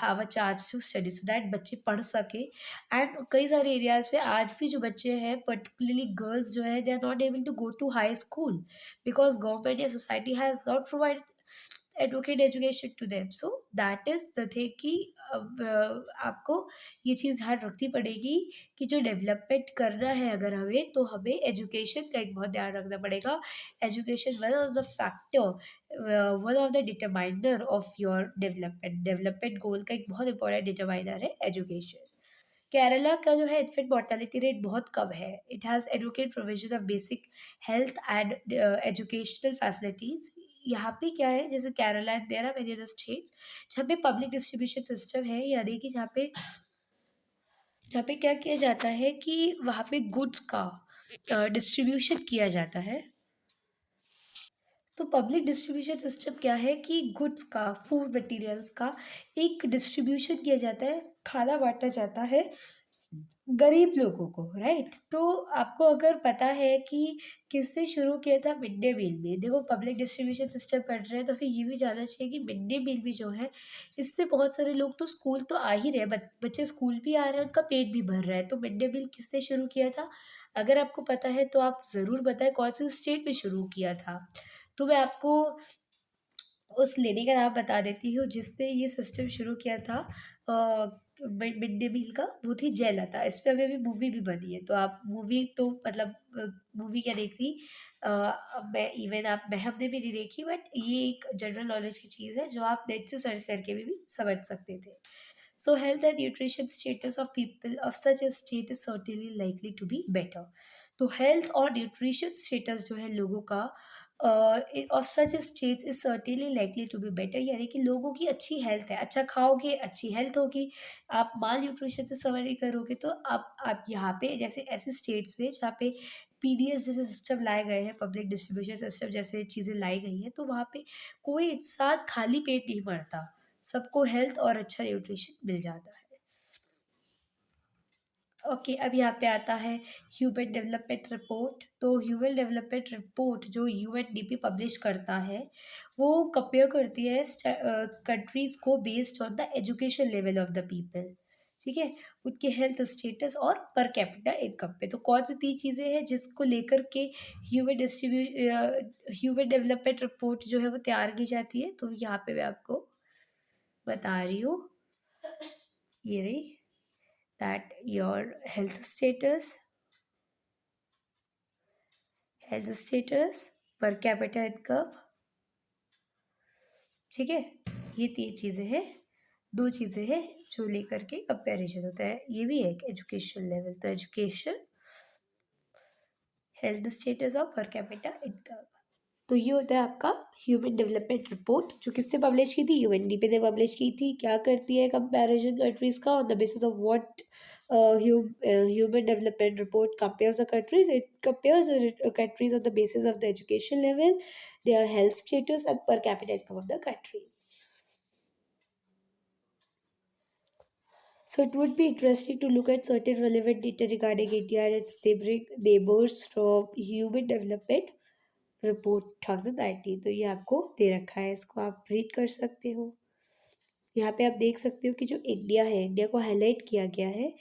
have a chance to study, so that बच्चे पढ़ सके. एंड कई सारे एरियाज़ में आज भी जो बच्चे हैं, पर्टिकुलरली गर्ल्स जो है, they are not able to go to high school because government या society has not provide advocate education to them. So that is the thing कि अब आपको ये चीज़ ध्यान रखनी पड़ेगी कि जो डेवलपमेंट करना है अगर हमें, तो हमें एजुकेशन का एक बहुत ध्यान रखना पड़ेगा. Education one of the factor, one of the determiner of your development. Development goal का एक बहुत इंपॉर्टेंट डिटरमाइनर है एजुकेशन. केरला का जो है इन्फेंट मोर्टेलिटी रेट बहुत कम है. It has advocate provision of basic health and educational facilities. यहाँ पे क्या है, जैसे Kerala and there are many other states जहाँ पे पब्लिक डिस्ट्रीब्यूशन सिस्टम है, यानी कि जहाँ पे क्या किया जाता है कि वहाँ पे गुड्स का डिस्ट्रीब्यूशन किया जाता है. तो पब्लिक डिस्ट्रीब्यूशन सिस्टम क्या है कि गुड्स का, फूड मटेरियल्स का एक डिस्ट्रीब्यूशन किया जाता है, खाना बांटा जाता है गरीब लोगों को, राइट. तो आपको अगर पता है कि किससे शुरू किया था, मिड डे मील में. देखो, पब्लिक डिस्ट्रीब्यूशन सिस्टम पढ़ रहे हैं तो फिर ये भी जानना चाहिए कि मिड डे मील भी जो है, इससे बहुत सारे लोग तो स्कूल तो आ ही रहे हैं, बच्चे स्कूल भी आ रहे हैं, उनका पेट भी भर रहा है. तो मिड डे मील किससे शुरू किया था? अगर आपको पता है तो आप ज़रूर बताएं कौन सी स्टेट में शुरू किया था. तो मैं आपको उस लेडी का नाम बता देती हूँ जिसने ये सिस्टम शुरू किया था. मिड डे मील का, वो थी जयललिता। इस पे अभी अभी मूवी भी बनी है, तो आप मूवी तो मतलब मूवी क्या देख रही, मैं इवन आप मैं हमने भी नहीं देखी, बट ये एक जनरल नॉलेज की चीज़ है जो आप नेट से सर्च करके भी समझ सकते थे। So health and nutrition status of people of such a state is certainly likely to be better। तो हेल्थ और न्यूट्रिशन स्टेटस जो है लोगों का of such states is certainly likely to be better, यानी कि लोगों की अच्छी हेल्थ है, अच्छा खाओगे अच्छी हेल्थ होगी। आप माल न्यूट्रिशन से सफर नहीं करोगे, तो आप यहाँ पे जैसे ऐसे स्टेट्स में जहाँ पे पीडीएस जैसे सिस्टम लाए गए हैं, पब्लिक डिस्ट्रीब्यूशन सिस्टम जैसे चीज़ें लाई गई हैं, तो वहाँ पे कोई इंसान खाली पेट नहीं मरता, सबको हेल्थ और अच्छा न्यूट्रिशन मिल जाता है। ओके, अब यहाँ पे आता है ह्यूमन डेवलपमेंट रिपोर्ट। तो ह्यूमन डेवलपमेंट रिपोर्ट जो यूएनडीपी पब्लिश करता है, वो कंपेयर करती है कंट्रीज को based on the education level of the people. ठीक है, उनके हेल्थ स्टेटस और पर कैपिटा इनकम पे। तो कौन सी तीन चीज़ें हैं जिसको लेकर के ह्यूमन डेवलपमेंट रिपोर्ट जो है वो तैयार की जाती है, तो यहाँ पे मैं आपको बता रही हूँ। ये रही, that your health status per capita income। ठीक है, ये तीन चीज़ें हैं, दो चीज़ें हैं जो लेकर के कंपैरिजन होता है। ये भी है एक एजुकेशन लेवल, तो एजुकेशन, हेल्थ स्टेटस और पर कैपिटा इनकम। तो ये होता है आपका ह्यूमन डेवलपमेंट रिपोर्ट, जो किसने पब्लिश की थी, यूएनडीपी ने पब्लिश की थी। क्या करती है कंपैरिजन कंट्रीज का, on the basis of what human development report compares the countries. It compares the countries on the basis of the education level, their health status, and per capita income of the countries. So it would be interesting to look at certain relevant data regarding India and its neighbors from Human Development Report 2019। तो ये आपको दे रखा है, इसको आप read कर सकते हो। यहाँ पे आप देख सकते हो कि जो इंडिया है, इंडिया को हाईलाइट किया गया है।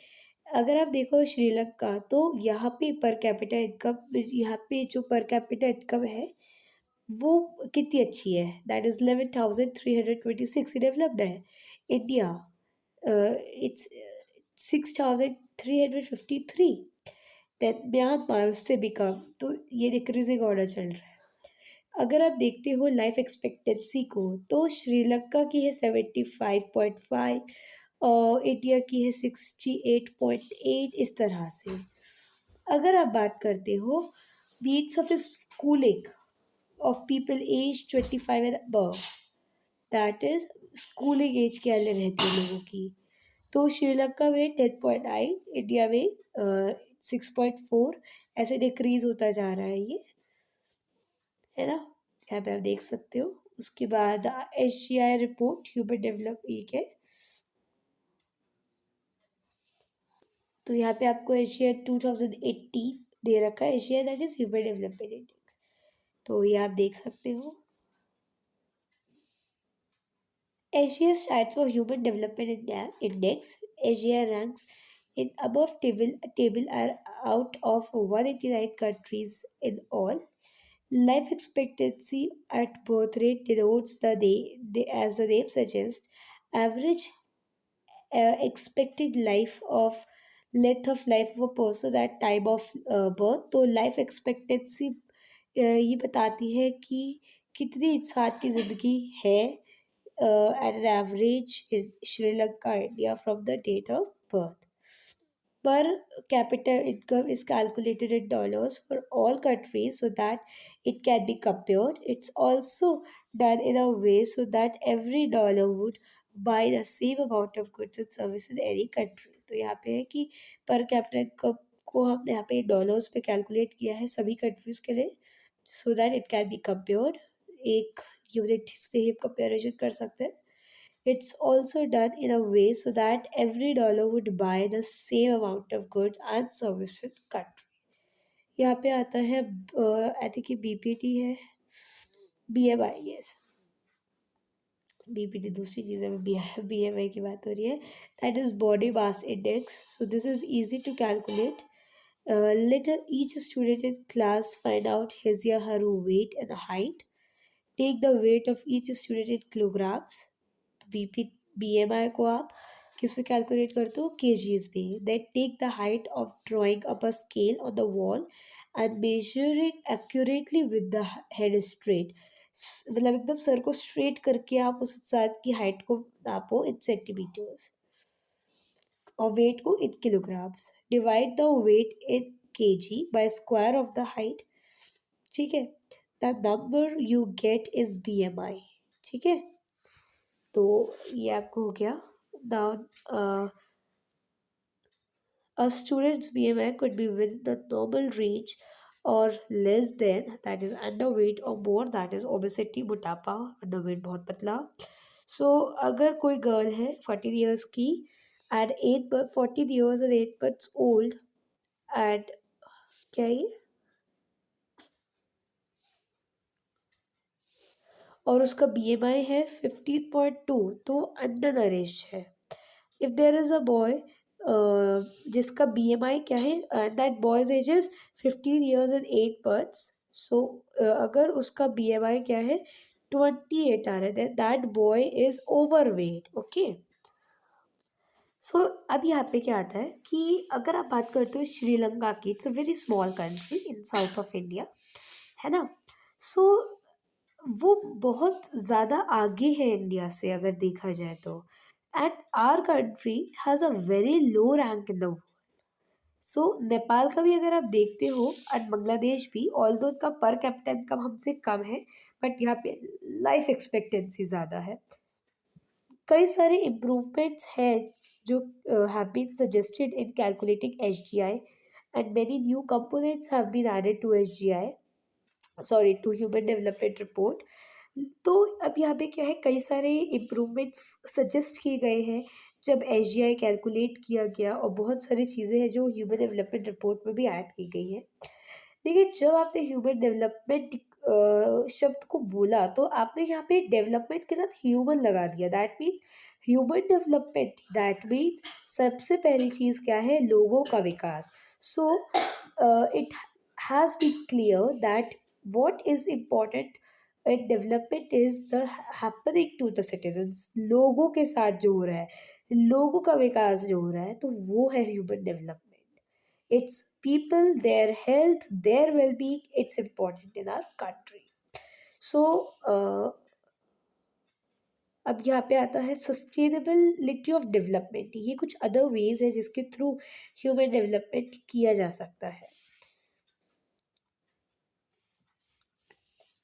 अगर आप देखो श्रीलंका, तो यहाँ पे पर कैपिटा इनकम, यहाँ पे जो पर कैपिटा इनकम है वो कितनी अच्छी है, दैट इज 11,326 डेवलप्ड है। India it's 6,353। दैट म्यांमार उससे भी कम, तो ये डिक्रीजिंग ऑर्डर चल रहा है। अगर आप देखते हो लाइफ एक्सपेक्टेंसी को, तो श्रीलंका की है 75.5 और इंडिया की है 68.8, इस तरह से। अगर आप बात करते हो needs of schooling of people age 25 and above, that is schooling age क्या रहती है लोगों की, तो श्रीलंका में 10.9, इंडिया में 6.4, ऐसे डिक्रीज होता जा रहा है ये, है ना। यहाँ पे आप देख सकते हो। उसके बाद एशिया रिपोर्ट ह्यूमन डेवलप एक है, तो यहाँ पे आपको एशिया 2018 दे रखा है, Asia that is human development index. तो ये आप देख सकते हो। Asia stats for Human Development Index. Asia ranks in above table are out of 189 countries in all. Life expectancy at birth rate denotes as the name suggests, average expected life of length of life of a person at time of birth। तो life expectancy ये बताती है कि कितनी इंसान की ज़िंदगी है at an average in Sri Lanka, India from the date of birth. Per capita income is calculated in dollars for all countries so that it can be compared. It's also done in a way so that every dollar would buy the same amount of goods and services in any country। तो यहाँ पे है कि per capita income को हमने यहाँ पे dollars पे कैलकुलेट किया है सभी कंट्रीज के लिए, so that it can be compared, एक यूनिट से ही कंपेरिजन कर सकते हैं। It's also done in a way so that every dollar would buy the same amount of goods and services in country। यहाँ पे आता है आई थिंक बीपीटी है, बीएमआई, यस, बीपीटी दूसरी चीज़ है, बीएमआई की बात हो रही है, that is body mass index. So this is easy to calculate। Let each student in class find out his or her weight and height. Take the weight of each student in kilograms। तो BP BMI को आप किस पे calculate करते हो, kgs पे। That take the height of drawing up a scale on the wall and measuring accurately with the head straight. मतलब एकदम सर को स्ट्रेट करके आप उस इंसान की हाइट को नापो इन सेंटीमीटर्स और वेट को in kilograms. Divide the weight in KG by square of the height. ठीक है, the number you get is BMI. ठीक है, तो ये आपको हो गया। Now a student's BMI could be within the normal range or less than, that is underweight, or more, that is obesity, मोटापा, underweight बहुत पतला। So अगर कोई गर्ल है 14 years की and 14 years and 8 months old and क्या ये, और उसका BMI है 15.2, तो अंडर नरिश है। If there is a boy जिसका BMI क्या है, that boy's age is 15 years and 8 months, so अगर उसका BMI क्या है 28 आ रहा है, that boy is overweight. Okay, so अब यहाँ पे क्या आता है कि अगर आप बात करते हो श्रीलंका की, it's a very small country in south of India, है ना। सो वो बहुत ज़्यादा आगे है इंडिया से अगर देखा जाए तो, and our country has a very low rank in the world. So Nepal का भी अगर आप देखते हो एंड बांग्लादेश भी, ऑल्दो इनका पर कैपिटा इनकम हमसे कम है, बट यहाँ पे लाइफ एक्सपेक्टेंसी ज़्यादा है। कई सारे इम्प्रूवमेंट्स हैं जो have been suggested in calculating HDI, and many new components have been added to HDI, sorry to human development report. तो अब यहाँ पे क्या है, कई सारे इम्प्रूवमेंट्स सजेस्ट किए गए हैं जब HDI कैलकुलेट किया गया, और बहुत सारी चीज़ें हैं जो ह्यूमन डेवलपमेंट रिपोर्ट में भी ऐड की गई हैं। लेकिन जब आपने ह्यूमन डेवलपमेंट शब्द को बोला तो आपने यहाँ पे डेवलपमेंट के साथ ह्यूमन लगा दिया, that means human development, that means सबसे पहली चीज़ क्या है, लोगों का विकास। So it has be clear that what is important in development is the happening to the citizens, लोगों के साथ जो हो रहा है, लोगों का विकास जो हो रहा है, तो वो है human development. It's people, their health, their wellbeing, it's important in our country. So अब यहाँ पे आता है सस्टेनेबिलिटी ऑफ डेवलपमेंट। ये कुछ अदर वेज है जिसके थ्रू ह्यूमन डेवलपमेंट किया जा सकता है।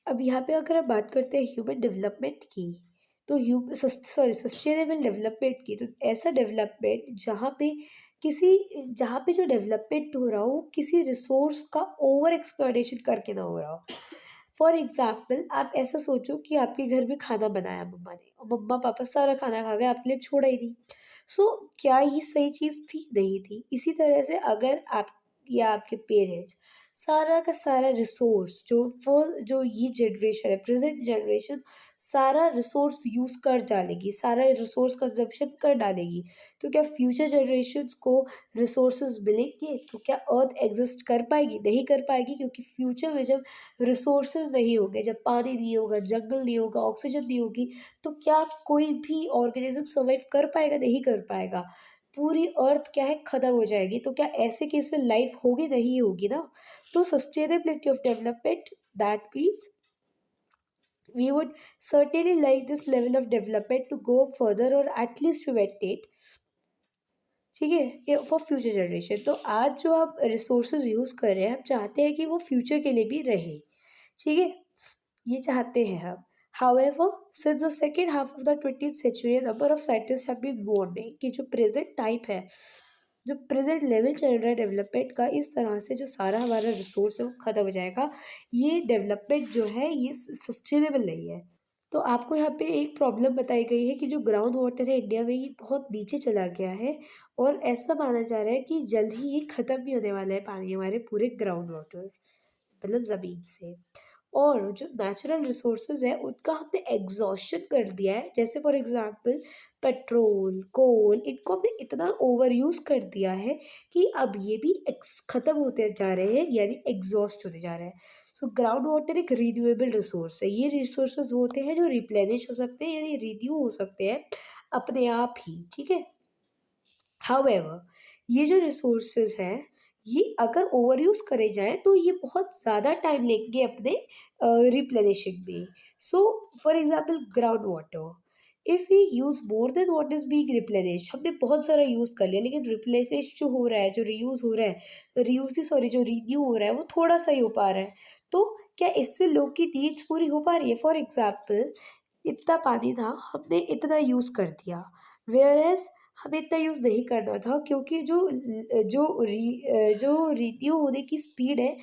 अब यहाँ पे अगर हम बात करते हैं ह्यूमन डेवलपमेंट की, तो सस्टेनेबल डेवलपमेंट की, तो ऐसा डेवलपमेंट जहाँ पे जो डेवलपमेंट हो रहा हो वो किसी रिसोर्स का ओवर एक्सप्लॉयटेशन करके ना हो रहा हो। फॉर एग्जाम्पल आप ऐसा सोचो कि आपके घर में खाना बनाया मम्मा ने, और मम्मा पापा सारा खाना खा गए, आपके लिए छोड़ा ही नहीं। सो क्या ये सही चीज़ थी? नहीं थी। इसी तरह से अगर आप या आपके पेरेंट्स सारा का सारा रिसोर्स, जो ये जनरेशन है, प्रेजेंट जनरेशन, सारा रिसोर्स यूज़ कर डालेगी, सारा रिसोर्स कंजप्शन कर डालेगी, तो क्या फ्यूचर जनरेशन्स को रिसोर्सेज मिलेंगे? तो क्या अर्थ एग्जिस्ट कर पाएगी? नहीं कर पाएगी, क्योंकि फ्यूचर में जब रिसोर्सेज नहीं होंगे, जब पानी नहीं होगा, जंगल नहीं होगा, ऑक्सीजन नहीं होगी, तो क्या कोई भी ऑर्गेनिज्म सर्वाइव कर पाएगा? नहीं कर पाएगा। पूरी अर्थ क्या है, खत्म हो जाएगी। तो क्या ऐसे केस में लाइफ होगी? नहीं होगी ना। तो sustainability of development, that means we would certainly like this level of development to go further or at least prevent it। ठीक है, ये फॉर फ्यूचर जनरेशन। तो आज जो आप रिसोर्सेज यूज़ कर रहे हैं, हम चाहते हैं कि वो फ्यूचर के लिए भी रहे। ठीक है, ये चाहते हैं हम। However, since the second half of the 20th century, a number of scientists have been warning कि जो प्रेजेंट टाइप है, जो प्रेजेंट लेवल चल रहा है डेवलपमेंट का, इस तरह से जो सारा हमारा रिसोर्स है वो ख़त्म हो जाएगा। ये डेवलपमेंट जो है ये सस्टेनेबल नहीं है। तो आपको यहाँ पे एक प्रॉब्लम बताई गई है कि जो ग्राउंड वाटर है इंडिया में, ये बहुत नीचे चला गया है, और ऐसा माना जा रहा है कि जल्द ही ये ख़त्म भी होने वाला है पानी, हमारे पूरे ग्राउंड वाटर, मतलब ज़मीन से। और जो नेचुरल रिसोर्सेज है उनका हमने एग्जॉशन कर दिया है, जैसे फॉर एग्जांपल पेट्रोल, कोल, इनको हमने इतना ओवर यूज़ कर दिया है कि अब ये भी ख़त्म होते जा रहे हैं, यानी एग्जॉस्ट होते जा रहे हैं। सो ग्राउंड वाटर एक रिन्यूएबल रिसोर्स है। ये रिसोर्सेज वो होते हैं जो रिप्लेनिश हो सकते हैं, यानी रिन्यू हो सकते हैं अपने आप ही। ठीक है, हाउएवर ये जो रिसोर्सेज हैं, ये अगर ओवर यूज़ करे जाएँ तो ये बहुत ज़्यादा टाइम लेंगे अपने रिप्लेनिशिंग में। So for example ground water, if we use more than what is being replenished, हमने बहुत सारा यूज़ कर लिया लेकिन रिप्लेनिश जो हो रहा है, जो रीयूज़ हो रहा है, रीयूज़ ही सॉरी जो रिन्यू हो रहा है वो थोड़ा-सा ही हो पा रहा है। तो क्या इससे लोग की नीड्स पूरी हो पा रही है? फॉर एग्ज़ाम्पल इतना पानी था, हमने इतना यूज़ कर दिया, व्हेयरएज़ हमें इतना यूज़ नहीं करना था क्योंकि जो रिन्यू होने की स्पीड है,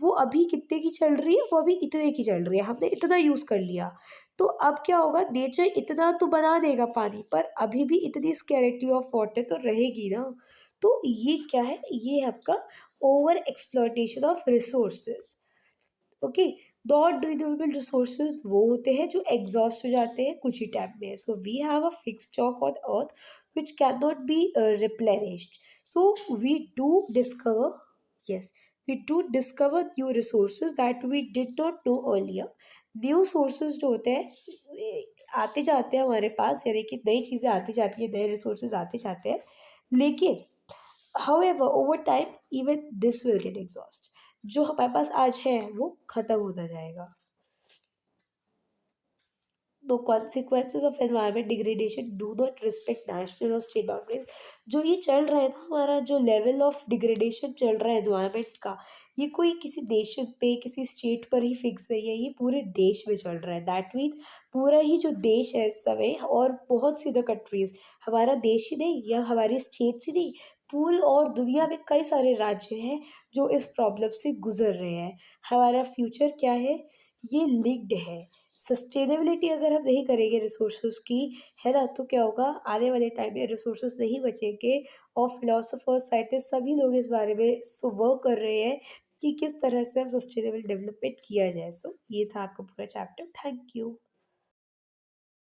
वो अभी कितने की चल रही है? वो अभी इतने की चल रही है, हमने इतना यूज़ कर लिया। तो अब क्या होगा, नेचर इतना तो बना देगा पानी, पर अभी भी इतनी स्कैरिटी ऑफ वाटर तो रहेगी ना। तो ये क्या है? ये है आपका over exploitation of resources. Okay, non renewable resources वो होते हैं जो एग्जॉस्ट हो जाते हैं कुछ ही टाइम में। So we have a fix stock on earth which can not be replenished. So we do discover, yes, we do discover new resources that we did not know earlier. New sources जो होते हैं आते जाते हैं हमारे पास, यानी कि नई चीज़ें आती जाती हैं, नए रिसोर्सेज आते जाते हैं, लेकिन However, over time, even this will get exhaust. जो हमारे पास आज है वो खत्म होता जाएगा। The consequences of environment degradation do not respect national or state boundaries। जो ये चल रहा है ना, हमारा जो लेवल ऑफ डिग्रेडेशन चल रहा है एनवायरनमेंट का, ये कोई किसी देश पे किसी स्टेट पर ही फिक्स नहीं है, ये पूरे देश में चल रहा है। दैट मीन्स पूरा ही जो देश है इस समय, और बहुत सी अदर कंट्रीज, हमारा देश ही नहीं या हमारी स्टेट्स ही नहीं, पूरी और दुनिया में कई सारे राज्य हैं जो इस प्रॉब्लम से गुजर रहे हैं। हमारा फ्यूचर क्या है, ये लिंक्ड है। सस्टेनेबिलिटी अगर हम नहीं करेंगे रिसोर्सेज की, है ना, तो क्या होगा, आने वाले टाइम में रिसोर्सेज नहीं बचेंगे। और फिलोसोफर्स साइंटिस्ट सभी लोग इस बारे में वर्क कर रहे हैं कि किस तरह से हम सस्टेनेबल डेवलपमेंट किया जाए। सो ये था आपका पूरा चैप्टर। Thank you.